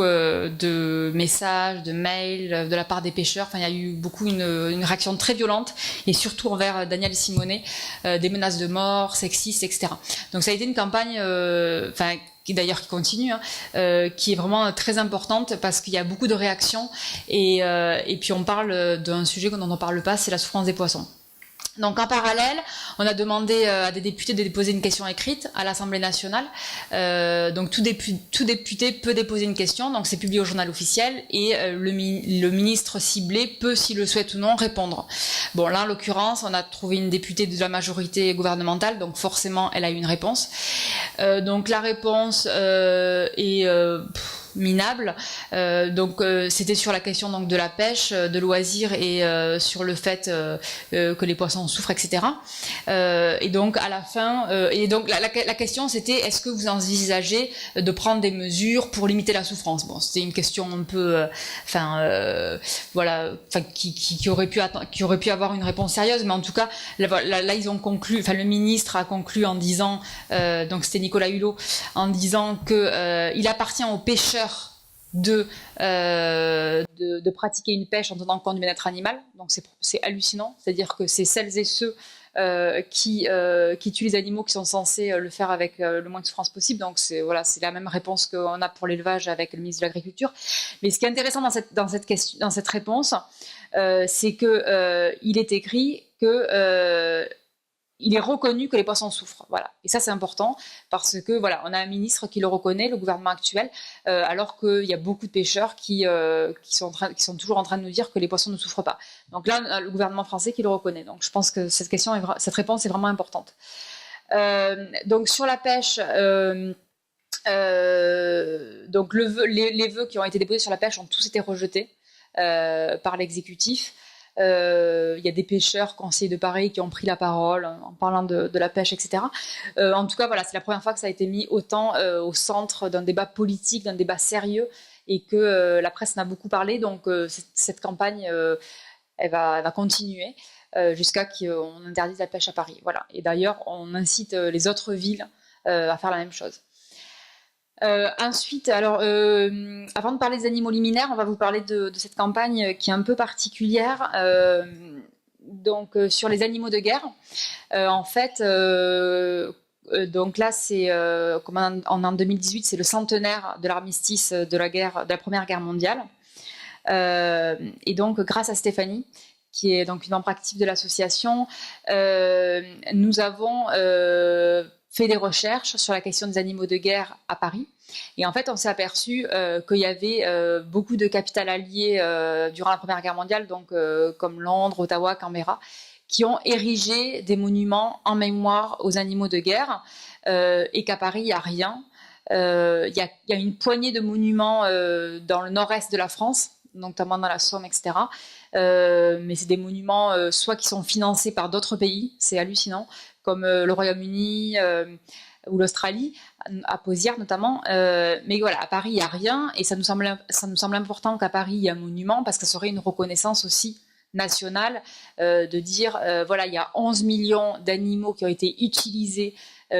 de messages, de mails de la part des pêcheurs. Enfin, il y a eu beaucoup une réaction très violente, et surtout envers Daniel Simonet, des menaces de mort, sexistes, etc. Donc ça a été une campagne, qui d'ailleurs qui continue, qui est vraiment très importante parce qu'il y a beaucoup de réactions, et puis on parle d'un sujet dont on ne parle pas, c'est la souffrance des poissons. Donc en parallèle, on a demandé à des députés de déposer une question écrite à l'Assemblée nationale. Donc tout député peut déposer une question, donc c'est publié au journal officiel, et le ministre ciblé peut, s'il le souhaite ou non, répondre. Bon, là en l'occurrence, on a trouvé une députée de la majorité gouvernementale, donc forcément elle a eu une réponse. Donc la réponse est... minable. C'était sur la question donc de la pêche, de loisirs, et sur le fait que les poissons souffrent, etc. Et donc à la fin, la question c'était: est-ce que vous envisagez de prendre des mesures pour limiter la souffrance? Bon, c'était une question un peu, qui aurait pu avoir une réponse sérieuse, mais en tout cas là ils ont conclu, le ministre a conclu en disant, donc c'était Nicolas Hulot, en disant que il appartient aux pêcheurs de pratiquer une pêche en tenant compte du bien-être animal. Donc c'est hallucinant, c'est-à-dire que c'est celles et ceux qui tuent les animaux qui sont censés le faire avec le moins de souffrance possible. Donc c'est la même réponse qu'on a pour l'élevage avec le ministre de l'Agriculture. Mais ce qui est intéressant dans cette réponse, c'est que il est écrit que il est reconnu que les poissons souffrent, voilà. Et ça c'est important parce que on a un ministre qui le reconnaît, le gouvernement actuel, alors qu'il y a beaucoup de pêcheurs qui sont toujours en train de nous dire que les poissons ne souffrent pas. Donc là, le gouvernement français qui le reconnaît. Donc je pense que cette réponse est vraiment importante. Donc sur la pêche, donc les vœux qui ont été déposés sur la pêche ont tous été rejetés par l'exécutif. Il y a des pêcheurs conseillers de Paris qui ont pris la parole en parlant de la pêche, etc. En tout cas, c'est la première fois que ça a été mis autant au centre d'un débat politique, d'un débat sérieux, et que la presse en a beaucoup parlé. Donc cette campagne, elle va continuer jusqu'à qu'on interdise la pêche à Paris. Voilà. Et d'ailleurs, on incite les autres villes à faire la même chose. Ensuite, avant de parler des animaux liminaires, on va vous parler de cette campagne qui est un peu particulière. Sur les animaux de guerre, donc là, c'est en 2018, c'est le centenaire de l'armistice de la Première Guerre mondiale. Et donc, grâce à Stéphanie, qui est donc une membre active de l'association, nous avons fait des recherches sur la question des animaux de guerre à Paris. Et en fait, on s'est aperçu qu'il y avait beaucoup de capitales alliées durant la Première Guerre mondiale, donc comme Londres, Ottawa, Canberra, qui ont érigé des monuments en mémoire aux animaux de guerre, et qu'à Paris, il n'y a rien. Il y a une poignée de monuments dans le nord-est de la France, notamment dans la Somme, etc. Mais c'est des monuments soit qui sont financés par d'autres pays, c'est hallucinant, comme le Royaume-Uni ou l'Australie, à Pozières notamment. Mais voilà, à Paris, il n'y a rien, et ça nous semble important qu'à Paris, il y ait un monument, parce que ça serait une reconnaissance aussi nationale, de dire, il y a 11 millions d'animaux qui ont été utilisés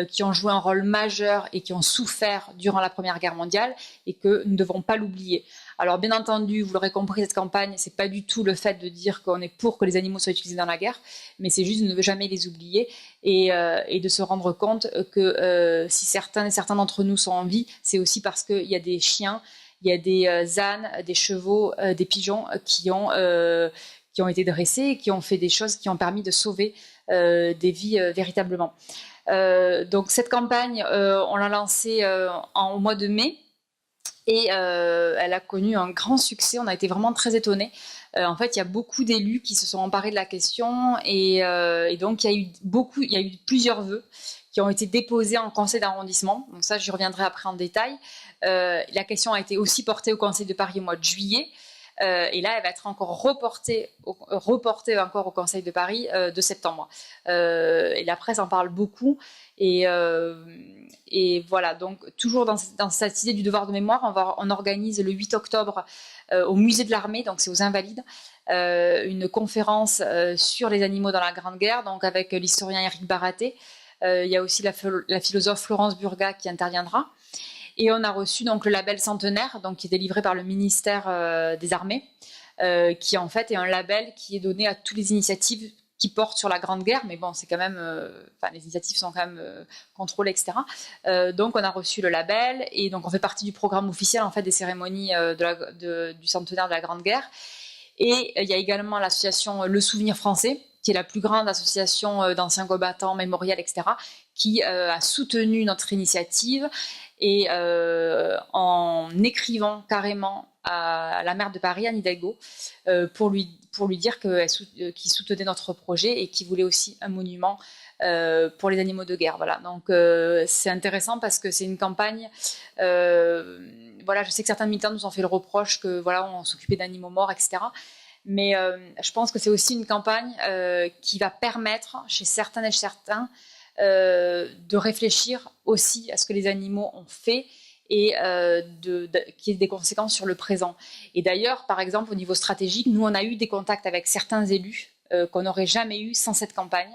qui ont joué un rôle majeur et qui ont souffert durant la Première Guerre mondiale et que nous ne devons pas l'oublier. Alors bien entendu, vous l'aurez compris, cette campagne, c'est pas du tout le fait de dire qu'on est pour que les animaux soient utilisés dans la guerre, mais c'est juste de ne jamais les oublier et de se rendre compte que si certains d'entre nous sont en vie, c'est aussi parce qu'il y a des chiens, il y a des ânes, des chevaux, des pigeons qui ont été dressés et qui ont fait des choses qui ont permis de sauver des vies véritablement. Donc cette campagne, on l'a lancée au mois de mai. Et elle a connu un grand succès, on a été vraiment très étonnés. En fait, il y a beaucoup d'élus qui se sont emparés de la question et donc il y a eu plusieurs vœux qui ont été déposés en conseil d'arrondissement. Donc ça, j'y reviendrai après en détail. La question a été aussi portée au conseil de Paris au mois de juillet. Et là, elle va être encore reportée encore au Conseil de Paris de septembre. Et la presse en parle beaucoup. Et voilà, donc toujours dans cette idée du devoir de mémoire, on organise le 8 octobre au musée de l'Armée, donc c'est aux Invalides, une conférence sur les animaux dans la Grande Guerre, donc avec l'historien Éric Baraté. Il y a aussi la philosophe Florence Burga qui interviendra. Et on a reçu donc le label Centenaire, donc qui est délivré par le ministère des Armées, qui en fait est un label qui est donné à toutes les initiatives qui portent sur la Grande Guerre, mais bon, c'est quand même, les initiatives sont quand même contrôlées, etc. Donc on a reçu le label et donc on fait partie du programme officiel en fait des cérémonies du centenaire de la Grande Guerre. Et il y a également l'association Le Souvenir Français, qui est la plus grande association d'anciens combattants, mémoriels, etc., qui a soutenu notre initiative et en écrivant carrément à la maire de Paris, Anne Hidalgo, pour lui dire qu'il soutenait notre projet et qu'il voulait aussi un monument pour les animaux de guerre. Voilà. Donc c'est intéressant parce que c'est une campagne. Voilà, je sais que certains militants nous ont fait le reproche que voilà, on s'occupait d'animaux morts, etc. Mais je pense que c'est aussi une campagne qui va permettre chez certaines et certains de réfléchir aussi à ce que les animaux ont fait et qui ait des conséquences sur le présent. Et d'ailleurs, par exemple, au niveau stratégique, nous, on a eu des contacts avec certains élus qu'on n'aurait jamais eu sans cette campagne.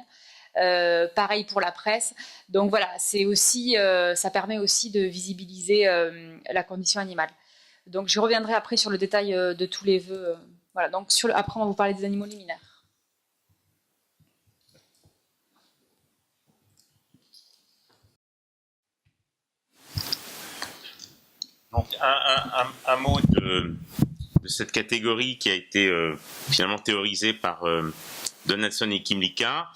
Pareil pour la presse. Donc voilà, c'est aussi, ça permet aussi de visibiliser la condition animale. Donc je reviendrai après sur le détail de tous les vœux. Voilà, donc après, on va vous parler des animaux liminaires. Donc, un mot de cette catégorie qui a été finalement théorisée par Donaldson et Kymlicka.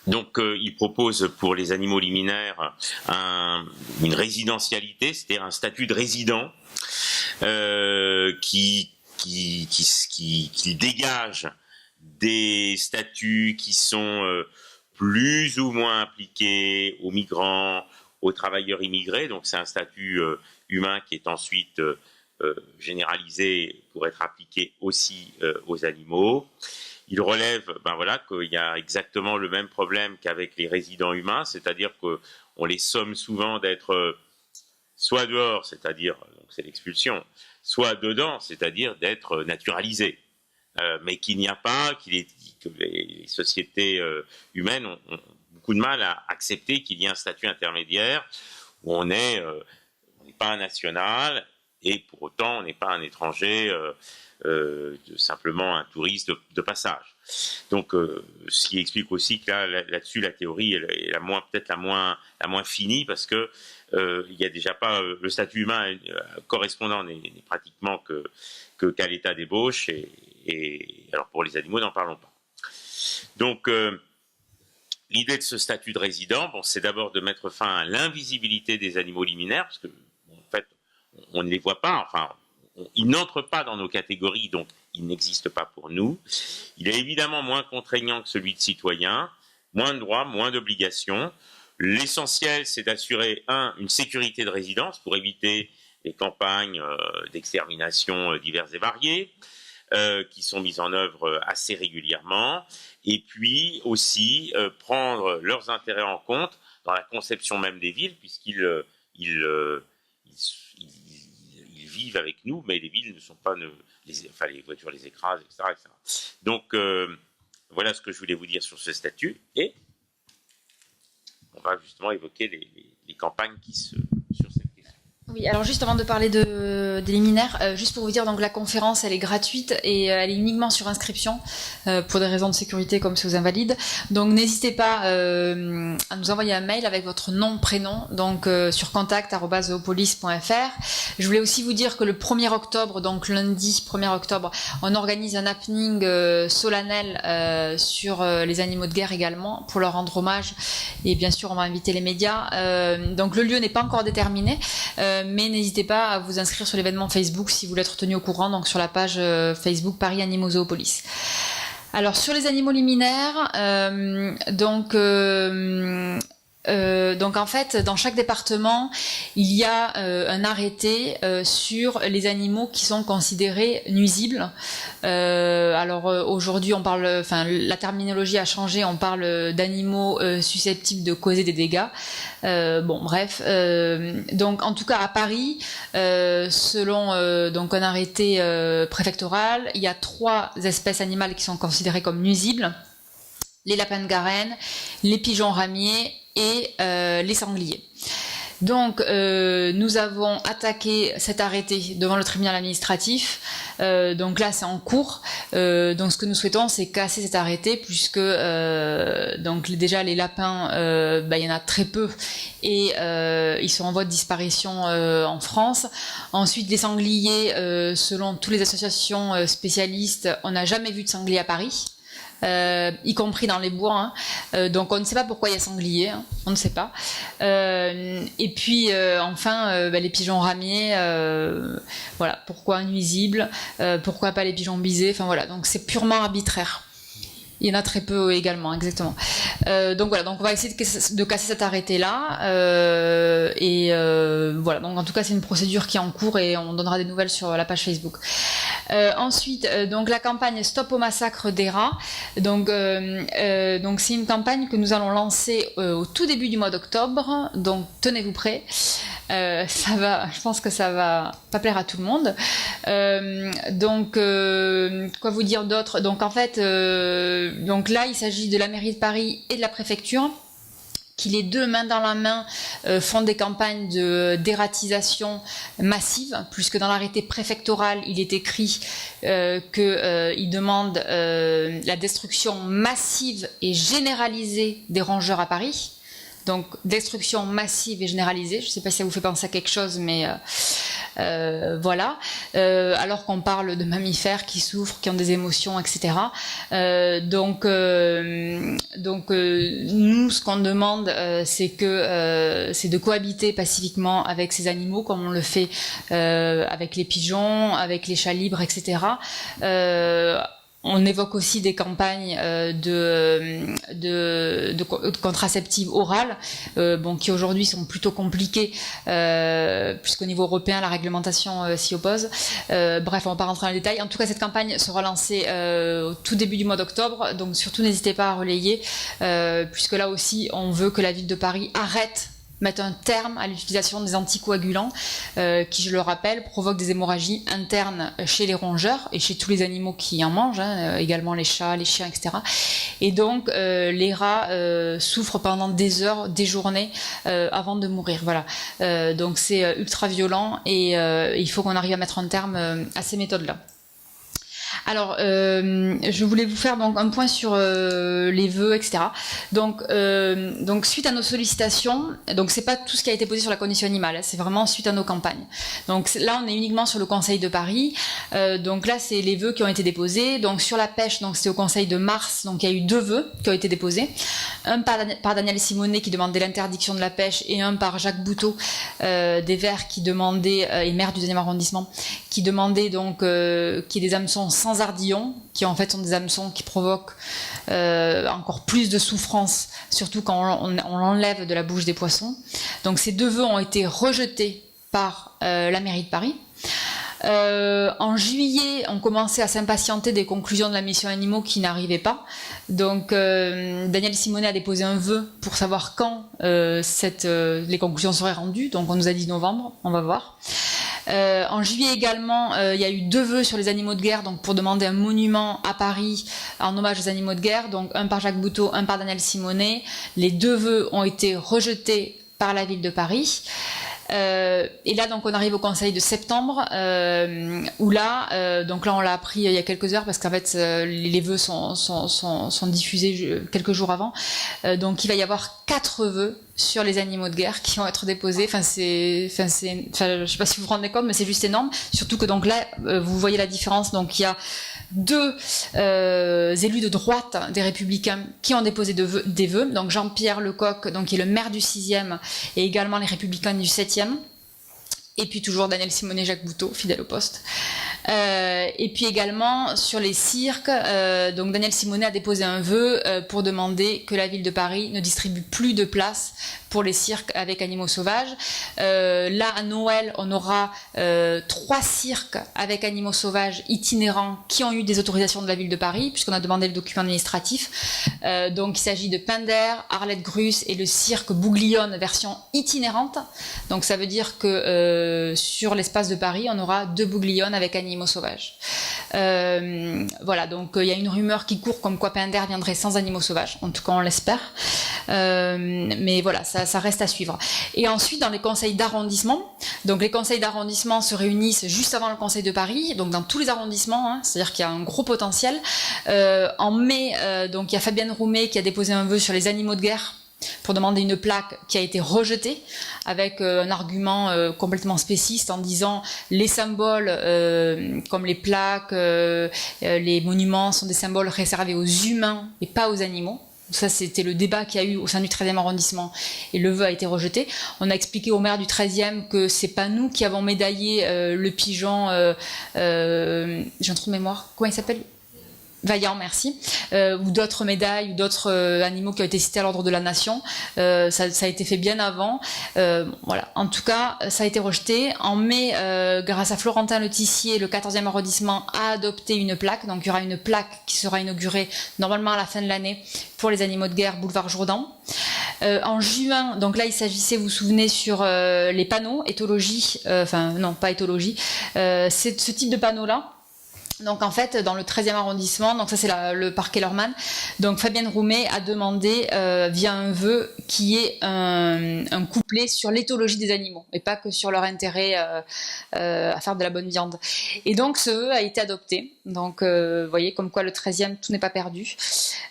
Donc, il propose pour les animaux liminaires une résidentialité, c'est-à-dire un statut de résident qui dégage des statuts qui sont plus ou moins appliqués aux migrants, aux travailleurs immigrés. Donc c'est un statut humain qui est ensuite généralisé pour être appliqué aussi aux animaux. Il relève qu'il y a exactement le même problème qu'avec les résidents humains, c'est-à-dire qu'on les somme souvent d'être soit dehors, c'est-à-dire donc c'est l'expulsion, soit dedans, c'est-à-dire d'être naturalisés. Mais qu'il n'y a pas, que les sociétés humaines ont beaucoup de mal à accepter qu'il y ait un statut intermédiaire où on n'est pas un national et pour autant on n'est pas un étranger, simplement un touriste de passage. Donc, ce qui explique aussi que là-dessus la théorie est peut-être la moins finie parce que il n'y a déjà pas le statut humain correspondant n'est pratiquement qu'à l'état d'ébauche et alors pour les animaux n'en parlons pas. Donc l'idée de ce statut de résident, c'est d'abord de mettre fin à l'invisibilité des animaux liminaires parce que en fait on ne les voit pas, enfin ils n'entrent pas dans nos catégories, donc ils n'existent pas pour nous. Il est évidemment moins contraignant que celui de citoyen, moins de droits, moins d'obligations. L'essentiel, c'est d'assurer, une sécurité de résidence pour éviter les campagnes d'extermination diverses et variées, qui sont mises en œuvre assez régulièrement, et puis aussi prendre leurs intérêts en compte dans la conception même des villes, puisqu'ils vivent avec nous, mais les villes ne sont pas... les voitures les écrasent, etc. etc. Donc, voilà ce que je voulais vous dire sur ce statut. Et on va justement évoquer les campagnes sur cette question. Oui, alors juste avant de parler des liminaires, juste pour vous dire, donc la conférence elle est gratuite et elle est uniquement sur inscription pour des raisons de sécurité comme c'est aux invalides. Donc n'hésitez pas à nous envoyer un mail avec votre nom, prénom, donc sur contact@zoopolis.fr. Je voulais aussi vous dire que le 1er octobre, donc lundi 1er octobre, on organise un happening solennel sur les animaux de guerre également pour leur rendre hommage et bien sûr on va inviter les médias. Donc le lieu n'est pas encore déterminé. Mais n'hésitez pas à vous inscrire sur l'événement Facebook si vous voulez être tenu au courant, donc sur la page Facebook Paris Animaux Zoopolis. Alors sur les animaux liminaires, donc en fait, dans chaque département, il y a un arrêté sur les animaux qui sont considérés nuisibles. Aujourd'hui, on parle, enfin, la terminologie a changé. On parle d'animaux susceptibles de causer des dégâts. Bref. Donc, en tout cas, à Paris, selon donc un arrêté préfectoral, il y a 3 espèces animales qui sont considérées comme nuisibles: les lapins de Garenne, les pigeons ramiers et les sangliers. Donc nous avons attaqué cet arrêté devant le tribunal administratif. Donc là c'est en cours. Donc ce que nous souhaitons c'est casser cet arrêté puisque donc déjà les lapins il y en a très peu et ils sont en voie de disparition en France. Ensuite les sangliers, selon toutes les associations spécialistes, on n'a jamais vu de sanglier à Paris. Y compris dans les bois, hein. Donc on ne sait pas pourquoi il y a sanglier, hein. On ne sait pas. Et puis enfin les pigeons ramiers, voilà, pourquoi nuisibles, pourquoi pas les pigeons bisés, enfin voilà, donc c'est purement arbitraire. Il y en a très peu également, exactement. Donc voilà, donc on va essayer de casser cet arrêté-là. Voilà, donc en tout cas c'est une procédure qui est en cours et on donnera des nouvelles sur la page Facebook. Ensuite, donc la campagne Stop au massacre des rats. Donc c'est une campagne que nous allons lancer au tout début du mois d'octobre. Donc tenez-vous prêts. Je pense que ça va pas plaire à tout le monde. Quoi vous dire d'autre? Donc en fait, donc là il s'agit de la mairie de Paris et de la préfecture qui les deux main dans la main font des campagnes de dératisation massive, puisque dans l'arrêté préfectoral il est écrit qu'il demande la destruction massive et généralisée des rongeurs à Paris. Donc destruction massive et généralisée, je ne sais pas si ça vous fait penser à quelque chose, mais voilà. Alors qu'on parle de mammifères qui souffrent, qui ont des émotions, etc. Nous, ce qu'on demande, c'est de cohabiter pacifiquement avec ces animaux, comme on le fait avec les pigeons, avec les chats libres, etc. On évoque aussi des campagnes de contraceptives orales, qui aujourd'hui sont plutôt compliquées, puisqu'au niveau européen, la réglementation s'y oppose. Bref, on va pas rentrer dans les détails. En tout cas, cette campagne sera lancée au tout début du mois d'octobre, donc surtout n'hésitez pas à relayer, puisque là aussi, on veut que la ville de Paris mettre un terme à l'utilisation des anticoagulants qui, je le rappelle, provoquent des hémorragies internes chez les rongeurs et chez tous les animaux qui en mangent, également les chats, les chiens, etc. Et donc les rats souffrent pendant des heures, des journées avant de mourir. Voilà. Donc c'est ultra violent et il faut qu'on arrive à mettre un terme à ces méthodes-là. Alors, je voulais vous faire donc un point sur les vœux, etc. Donc, suite à nos sollicitations, donc c'est pas tout ce qui a été posé sur la condition animale, hein, c'est vraiment suite à nos campagnes. Donc là, on est uniquement sur le Conseil de Paris. Donc là, c'est les vœux qui ont été déposés. Donc sur la pêche, donc c'était au Conseil de mars. Donc il y a eu 2 vœux qui ont été déposés. Un par Daniel Simonet qui demandait l'interdiction de la pêche et un par Jacques Bouteau des Verts qui demandait, et maire du 2e arrondissement, qui demandait donc qu'il y ait des hameçons sans ardillons, qui en fait sont des hameçons qui provoquent encore plus de souffrance, surtout quand on l'enlève de la bouche des poissons. Donc ces 2 vœux ont été rejetés par la mairie de Paris. En juillet, on commençait à s'impatienter des conclusions de la mission animaux qui n'arrivaient pas. Donc Daniel Simonet a déposé un vœu pour savoir quand les conclusions seraient rendues. Donc on nous a dit novembre, on va voir. En juillet également, il y a eu 2 vœux sur les animaux de guerre, donc pour demander un monument à Paris en hommage aux animaux de guerre, donc un par Jacques Boutot, un par Daniel Simonet. Les 2 vœux ont été rejetés par la ville de Paris. Et là, donc, on arrive au conseil de septembre, où là, donc là, on l'a appris il y a quelques heures, parce qu'en fait, les vœux sont diffusés quelques jours avant. Donc, il va y avoir 4 vœux sur les animaux de guerre qui vont être déposés. Enfin, je sais pas si vous vous rendez compte, mais c'est juste énorme. Surtout que donc là, vous voyez la différence. Donc, il y a 2 élus de droite des Républicains qui ont déposé des vœux. Donc Jean-Pierre Lecoq, donc, qui est le maire du 6e, et également les Républicains du 7e. Et puis toujours Daniel Simonet, Jacques Boutot, fidèle au poste. Et puis également sur les cirques, donc Daniel Simonet a déposé un vœu pour demander que la ville de Paris ne distribue plus de places pour les cirques avec animaux sauvages. Là, à Noël, on aura 3 cirques avec animaux sauvages itinérants qui ont eu des autorisations de la ville de Paris, puisqu'on a demandé le document administratif. Donc il s'agit de Pinder, Arlette Grus et le cirque Bouglione version itinérante. Donc ça veut dire que sur l'espace de Paris, on aura 2 Bougliones avec animaux sauvages. Voilà, donc il y a une rumeur qui court comme quoi Pinder viendrait sans animaux sauvages. En tout cas, on l'espère. Mais voilà, ça reste à suivre. Et ensuite, dans les conseils d'arrondissement, donc les conseils d'arrondissement se réunissent juste avant le conseil de Paris, donc dans tous les arrondissements, hein, c'est-à-dire qu'il y a un gros potentiel. En mai, donc il y a Fabienne Roumet qui a déposé un vœu sur les animaux de guerre pour demander une plaque qui a été rejetée avec un argument complètement spéciste en disant les symboles comme les plaques, les monuments sont des symboles réservés aux humains et pas aux animaux. Ça, c'était le débat qu'il y a eu au sein du 13e arrondissement et le vœu a été rejeté. On a expliqué au maire du 13e que c'est pas nous qui avons médaillé le pigeon, j'ai un trou de mémoire, comment il s'appelle ? Vaillant, merci, ou d'autres médailles, ou d'autres animaux qui ont été cités à l'ordre de la nation. Ça a été fait bien avant. Voilà. En tout cas, ça a été rejeté. En mai, grâce à Florentin Letissier, le 14e arrondissement a adopté une plaque. Donc, il y aura une plaque qui sera inaugurée normalement à la fin de l'année pour les animaux de guerre, boulevard Jourdan. En juin, donc là, il s'agissait, vous vous souvenez, sur les panneaux, éthologie, enfin, non, pas éthologie, c'est ce type de panneau-là. Donc en fait, dans le 13e arrondissement, donc ça c'est le parc Kellermann, donc Fabienne Roumet a demandé via un vœu qui est un couplet sur l'éthologie des animaux, et pas que sur leur intérêt à faire de la bonne viande. Et donc ce vœu a été adopté, donc vous voyez comme quoi le 13e, tout n'est pas perdu.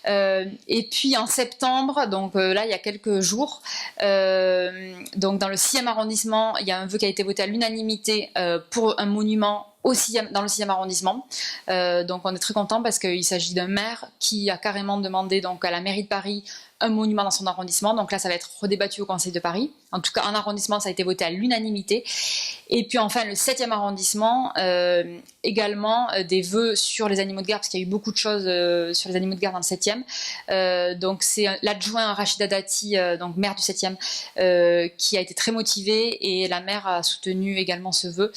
Et puis en septembre, donc là il y a quelques jours, donc dans le 6e arrondissement, il y a un vœu qui a été voté à l'unanimité pour un monument dans le 6e arrondissement. Donc on est très content parce qu'il s'agit d'un maire qui a carrément demandé donc à la mairie de Paris un monument dans son arrondissement. Donc là, ça va être redébattu au Conseil de Paris. En tout cas, en arrondissement, ça a été voté à l'unanimité. Et puis enfin, le 7e arrondissement, également des vœux sur les animaux de guerre, parce qu'il y a eu beaucoup de choses sur les animaux de guerre dans le 7e. Donc c'est l'adjoint Rachida Dati, donc maire du 7e, qui a été très motivé, et la maire a soutenu également ce vœu.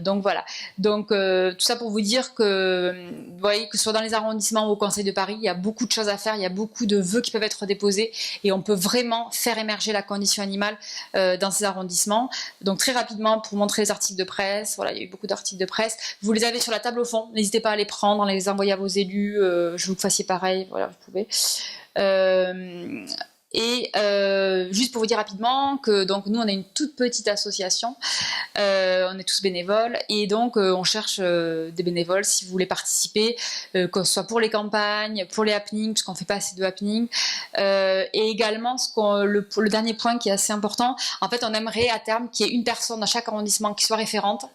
Donc voilà. Donc tout ça pour vous dire que, vous voyez, que ce soit dans les arrondissements ou au Conseil de Paris, il y a beaucoup de choses à faire, il y a beaucoup de vœux qui peuvent être déposés, et on peut vraiment faire émerger la condition animale dans ces arrondissements. Donc très rapidement, pour montrer les articles de presse, voilà, il y a eu beaucoup d'articles de presse, vous les avez sur la table au fond, n'hésitez pas à les prendre, à les envoyer à vos élus, je veux que vous fassiez pareil, voilà, vous pouvez. Et juste pour vous dire rapidement que donc nous on est une toute petite association, on est tous bénévoles, et donc on cherche des bénévoles si vous voulez participer, que ce soit pour les campagnes, pour les happenings, parce qu'on fait pas assez de happenings, et également le dernier point qui est assez important, en fait on aimerait à terme qu'il y ait une personne dans chaque arrondissement qui soit référente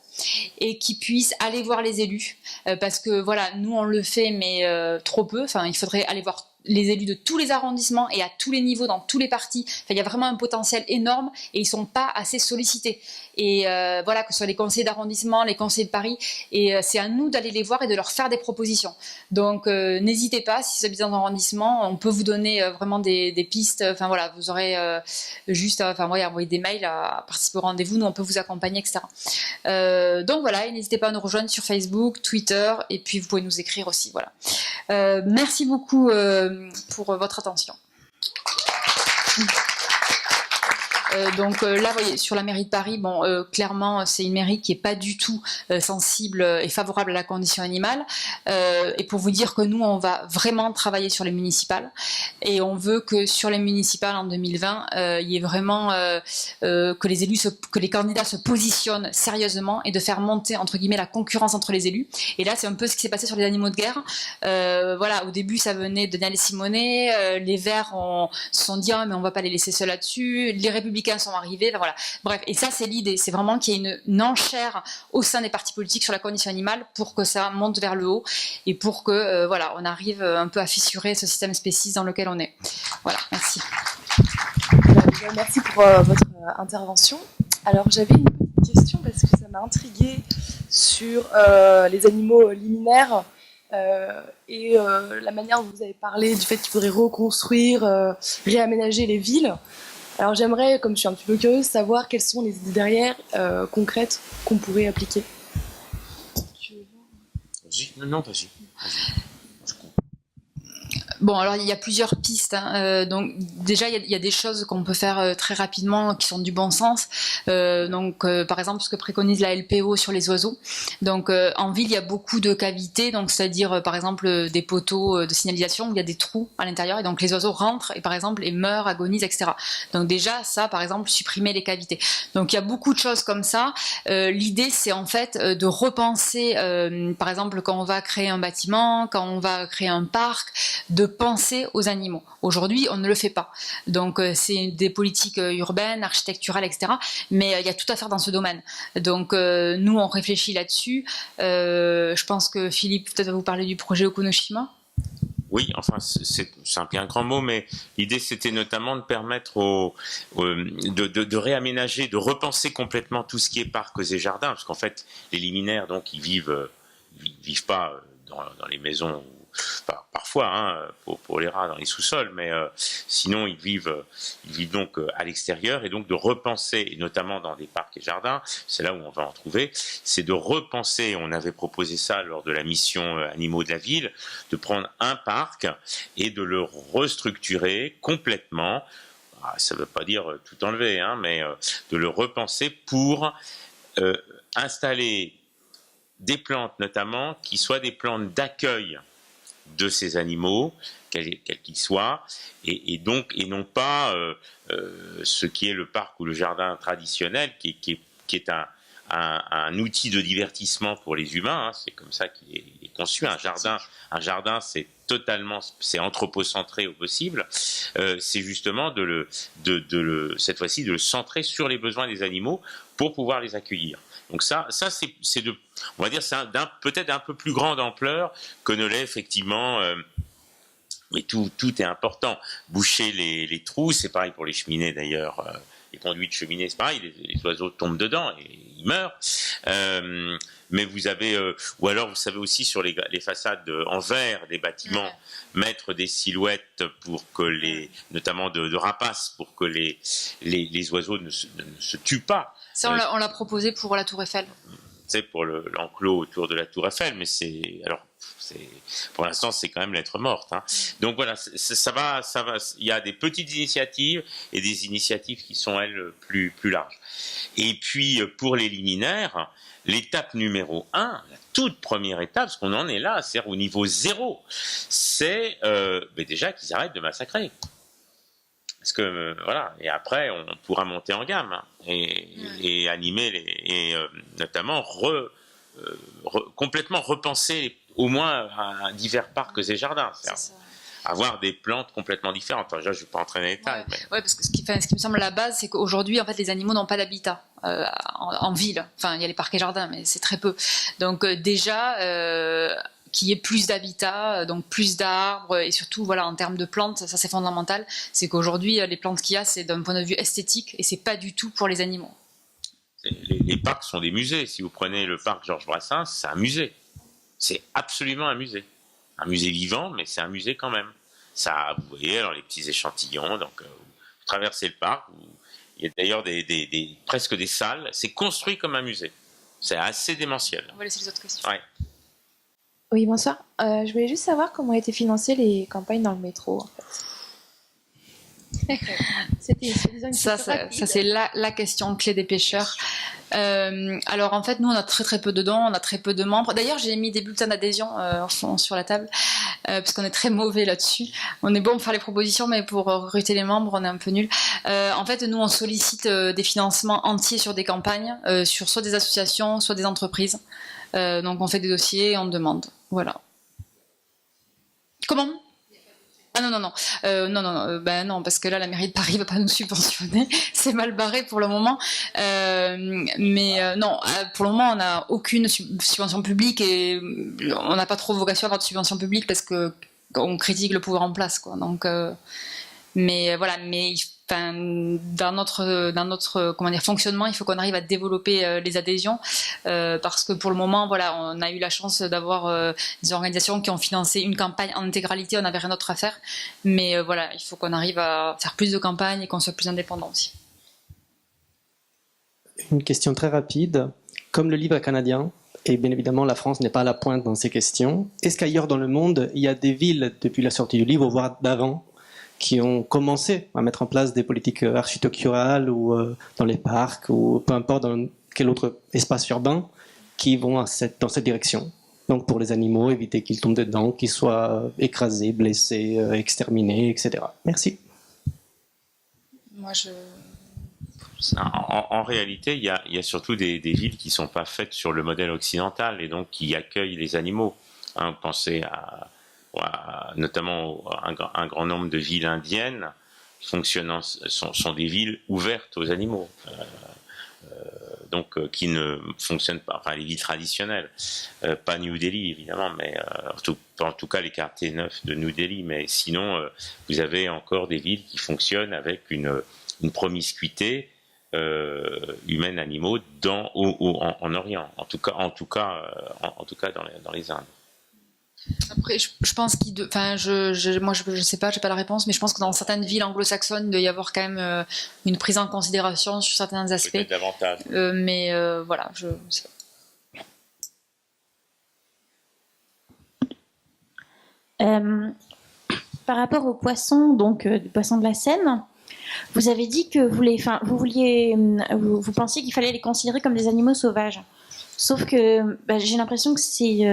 et qui puisse aller voir les élus, parce que voilà, nous on le fait mais trop peu, enfin il faudrait aller voir les élus de tous les arrondissements et à tous les niveaux, dans tous les partis. Enfin, il y a vraiment un potentiel énorme et ils ne sont pas assez sollicités. Et voilà, que ce soit les conseillers d'arrondissement, les conseillers de Paris, et c'est à nous d'aller les voir et de leur faire des propositions. Donc n'hésitez pas, si vous habitez dans un arrondissement, on peut vous donner vraiment des pistes. Enfin voilà, vous aurez juste à envoyer des mails, à participer au rendez-vous, nous on peut vous accompagner, etc. Donc voilà, et n'hésitez pas à nous rejoindre sur Facebook, Twitter, et puis vous pouvez nous écrire aussi. Voilà. Merci beaucoup pour votre attention. Donc là, vous voyez, sur la mairie de Paris, bon, clairement, c'est une mairie qui est pas du tout sensible et favorable à la condition animale. Et pour vous dire que nous, on va vraiment travailler sur les municipales, et on veut que sur les municipales en 2020, il y ait vraiment que les élus, que les candidats se positionnent sérieusement et de faire monter entre guillemets la concurrence entre les élus. Et là, c'est un peu ce qui s'est passé sur les animaux de guerre. Voilà, au début, ça venait de Daniel Simonet. Les Verts se sont dit, ah, mais on va pas les laisser seuls là-dessus. Les Républicains sont arrivés. Enfin, voilà. Bref, et ça, c'est l'idée. C'est vraiment qu'il y ait une enchère au sein des partis politiques sur la condition animale pour que ça monte vers le haut et pour que, voilà, on arrive un peu à fissurer ce système spéciste dans lequel on est. Voilà, merci. Merci pour votre intervention. Alors, j'avais une petite question parce que ça m'a intriguée sur les animaux liminaires et la manière dont vous avez parlé du fait qu'il faudrait reconstruire, réaménager les villes. Alors j'aimerais, comme je suis un petit peu curieuse, savoir quelles sont les idées derrière concrètes qu'on pourrait appliquer. Non, vas-y. Bon, alors il y a plusieurs pistes. Donc déjà, il y a des choses qu'on peut faire très rapidement qui sont du bon sens. Par exemple, ce que préconise la LPO sur les oiseaux. Donc en ville, il y a beaucoup de cavités, donc c'est-à-dire par exemple des poteaux de signalisation où il y a des trous à l'intérieur et donc les oiseaux rentrent et par exemple et meurent, agonisent, etc. Donc déjà ça, par exemple, supprimer les cavités. Donc il y a beaucoup de choses comme ça. L'idée, c'est en fait de repenser, par exemple, quand on va créer un bâtiment, quand on va créer un parc, de penser aux animaux. Aujourd'hui, on ne le fait pas. Donc, c'est des politiques urbaines, architecturales, etc. Mais il y a tout à faire dans ce domaine. Donc, nous, on réfléchit là-dessus. Je pense que Philippe, peut-être, va vous parler du projet Okunoshima. Oui, enfin, c'est un bien grand mot, mais l'idée, c'était notamment de permettre de réaménager, de repenser complètement tout ce qui est parcs et jardins, parce qu'en fait, les liminaires, donc, ils vivent pas dans les maisons, parfois, pour les rats dans les sous-sols, mais sinon ils vivent donc à l'extérieur, et donc de repenser, et notamment dans des parcs et jardins, c'est là où on va en trouver, c'est de repenser, on avait proposé ça lors de la mission Animaux de la ville, de prendre un parc et de le restructurer complètement, ça ne veut pas dire tout enlever, mais de le repenser pour installer des plantes notamment qui soient des plantes d'accueil de ces animaux, quels qu'ils soient, et non pas ce qui est le parc ou le jardin traditionnel, qui est un outil de divertissement pour les humains. C'est comme ça qu'il est conçu. Un jardin, c'est anthropocentré au possible. C'est justement cette fois-ci de le centrer sur les besoins des animaux pour pouvoir les accueillir. Donc ça on va dire, c'est peut-être un peu plus grande ampleur que ne l'est effectivement. Mais tout est important. Boucher les trous, c'est pareil pour les cheminées d'ailleurs. Les conduits de cheminée, c'est pareil. Les oiseaux tombent dedans et ils meurent. Mais vous avez, ou alors vous savez aussi sur les façades en verre des bâtiments, mettre des silhouettes pour que notamment de rapaces, pour que les oiseaux ne se tuent pas. Ça, on l'a proposé pour la Tour Eiffel. C'est pour l'enclos autour de la Tour Eiffel, mais pour l'instant, c'est quand même lettre morte. Donc voilà, ça va. Il y a des petites initiatives et des initiatives qui sont, elles, plus larges. Et puis, pour les liminaires, l'étape numéro 1, la toute première étape, parce qu'on en est là, c'est-à-dire au niveau 0, c'est déjà qu'ils arrêtent de massacrer. Parce que voilà, et après on pourra monter en gamme et animer notamment complètement repenser au moins à divers parcs et jardins. Avoir des plantes complètement différentes. Enfin, je ne vais pas entrer dans les détails. Ouais, parce que ce qui me semble la base, c'est qu'aujourd'hui, en fait, les animaux n'ont pas d'habitat en ville. Enfin, il y a les parcs et jardins, mais c'est très peu. Donc déjà, qu'il y ait plus d'habitat, donc plus d'arbres, et surtout, voilà, en termes de plantes, ça c'est fondamental. C'est qu'aujourd'hui, les plantes qu'il y a, c'est d'un point de vue esthétique, et c'est pas du tout pour les animaux. Les parcs sont des musées. Si vous prenez le parc Georges Brassens, c'est un musée. C'est absolument un musée. Un musée vivant, mais c'est un musée quand même. Ça, vous voyez, alors les petits échantillons, donc vous traversez le parc, il y a d'ailleurs presque des salles, c'est construit comme un musée. C'est assez démentiel. On va laisser les autres questions. Ouais. Oui, bonsoir. Je voulais juste savoir comment étaient financées les campagnes dans le métro, en fait. Ça c'est la question clé des pêcheurs. Alors en fait, nous on a très peu de dons, on a très peu de membres. D'ailleurs, j'ai mis des bulletins d'adhésion sur la table parce qu'on est très mauvais là-dessus. On est bon pour faire les propositions, mais pour recruter les membres, on est un peu nul. En fait, nous on sollicite des financements entiers sur des campagnes, sur soit des associations, soit des entreprises. Donc on fait des dossiers et on demande. Voilà. Comment ? Ah non, parce que là, la mairie de Paris ne va pas nous subventionner. C'est mal barré pour le moment. Non, pour le moment, on n'a aucune subvention publique et on n'a pas trop vocation à avoir de subvention publique parce qu'on critique le pouvoir en place, quoi. Donc, voilà, dans notre fonctionnement, il faut qu'on arrive à développer les adhésions parce que pour le moment, voilà, on a eu la chance d'avoir des organisations qui ont financé une campagne en intégralité, on n'avait rien d'autre à faire, mais voilà, il faut qu'on arrive à faire plus de campagnes et qu'on soit plus indépendant aussi. Une question très rapide. Comme le livre est canadien, et bien évidemment la France n'est pas à la pointe dans ces questions, est-ce qu'ailleurs dans le monde, il y a des villes, depuis la sortie du livre, voire d'avant, qui ont commencé à mettre en place des politiques architecturales ou dans les parcs ou peu importe dans quel autre espace urbain qui vont dans cette direction. Donc pour les animaux, éviter qu'ils tombent dedans, qu'ils soient écrasés, blessés, exterminés, etc. Merci. Moi, En réalité, il y a surtout des villes qui ne sont pas faites sur le modèle occidental et donc qui accueillent les animaux. Pensez notamment un grand nombre de villes indiennes fonctionnant sont des villes ouvertes aux animaux, donc qui ne fonctionnent pas, enfin les villes traditionnelles, pas New Delhi évidemment, mais en tout cas les quartiers neufs de New Delhi, mais sinon vous avez encore des villes qui fonctionnent avec une promiscuité humaine animaux en Orient, en tout cas dans les Indes. Après, je pense moi je sais pas, j'ai pas la réponse, mais je pense que dans certaines villes anglo-saxonnes, il doit y avoir quand même une prise en considération sur certains aspects. Peut-être davantage. Voilà, je sais pas. Par rapport aux poissons, donc du poisson de la Seine, vous avez dit que vous pensiez qu'il fallait les considérer comme des animaux sauvages. Sauf que j'ai l'impression que c'est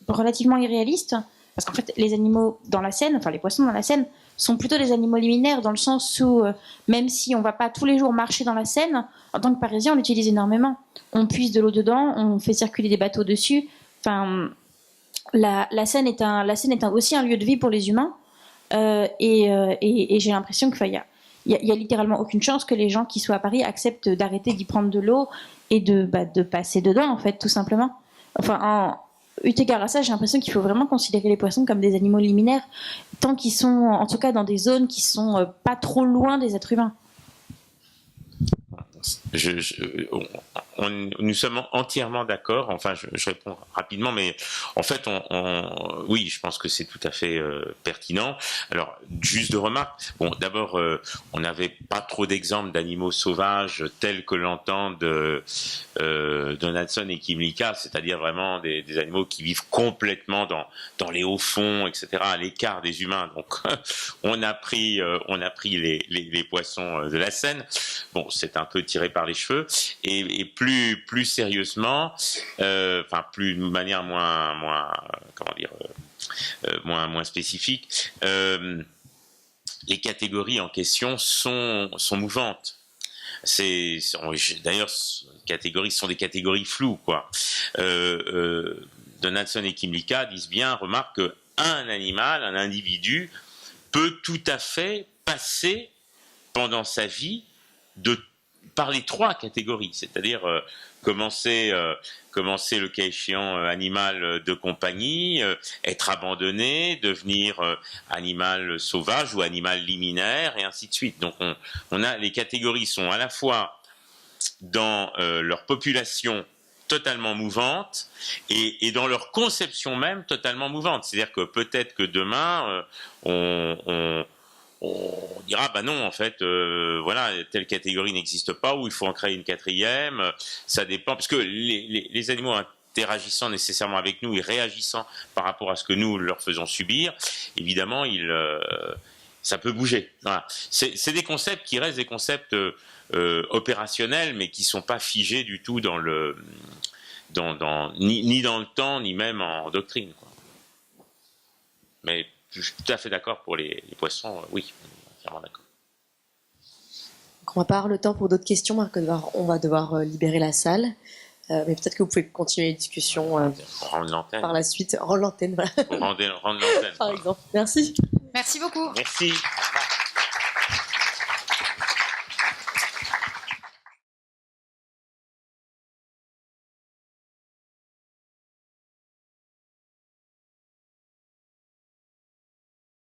relativement irréaliste, parce qu'en fait les animaux dans la Seine, enfin les poissons dans la Seine, sont plutôt des animaux liminaires dans le sens où même si on va pas tous les jours marcher dans la Seine, en tant que Parisien on l'utilise énormément. On puise de l'eau dedans, on fait circuler des bateaux dessus. Enfin, la Seine est aussi un lieu de vie pour les humains, et j'ai l'impression qu'il y a littéralement aucune chance que les gens qui soient à Paris acceptent d'arrêter d'y prendre de l'eau et de passer dedans, en fait, tout simplement. Enfin, eu égard à ça, j'ai l'impression qu'il faut vraiment considérer les poissons comme des animaux liminaires, tant qu'ils sont, en tout cas, dans des zones qui sont pas trop loin des êtres humains. Nous sommes entièrement d'accord. Enfin, je réponds rapidement, mais en fait, oui, je pense que c'est tout à fait pertinent. Alors, juste de remarque. Bon, d'abord, on n'avait pas trop d'exemples d'animaux sauvages tels que l'entendent Donaldson et Kymlicka, c'est-à-dire vraiment des animaux qui vivent complètement dans les hauts fonds, etc., à l'écart des humains. Donc, on a pris les poissons de la Seine. Bon, c'est un peu tiré par les cheveux, et plus sérieusement, de manière moins spécifique, les catégories en question sont mouvantes. D'ailleurs, catégories sont des catégories floues, quoi. Donaldson et Kymlicka disent bien, remarque qu'un animal, un individu, peut tout à fait passer pendant sa vie par les trois catégories, c'est-à-dire commencer le cas échéant animal de compagnie, être abandonné, devenir animal sauvage ou animal liminaire, et ainsi de suite. Donc les catégories sont à la fois dans leur population totalement mouvante et dans leur conception même totalement mouvante. C'est-à-dire que peut-être que demain on dira bah non, en fait voilà, telle catégorie n'existe pas, ou il faut en créer une quatrième. Ça dépend, parce que les animaux interagissant nécessairement avec nous et réagissant par rapport à ce que nous leur faisons subir, évidemment ils ça peut bouger. Voilà. C'est des concepts qui restent des concepts opérationnels, mais qui sont pas figés du tout dans ni dans le temps, ni même en doctrine, quoi. Mais je suis tout à fait d'accord pour les poissons, oui, entièrement d'accord. Donc on va pas avoir le temps pour d'autres questions, on va devoir libérer la salle. Mais peut-être que vous pouvez continuer les discussions Rendre l'antenne. par la suite. Rendre l'antenne, voilà. Rendre l'antenne. Par exemple. Merci. Merci beaucoup. Merci.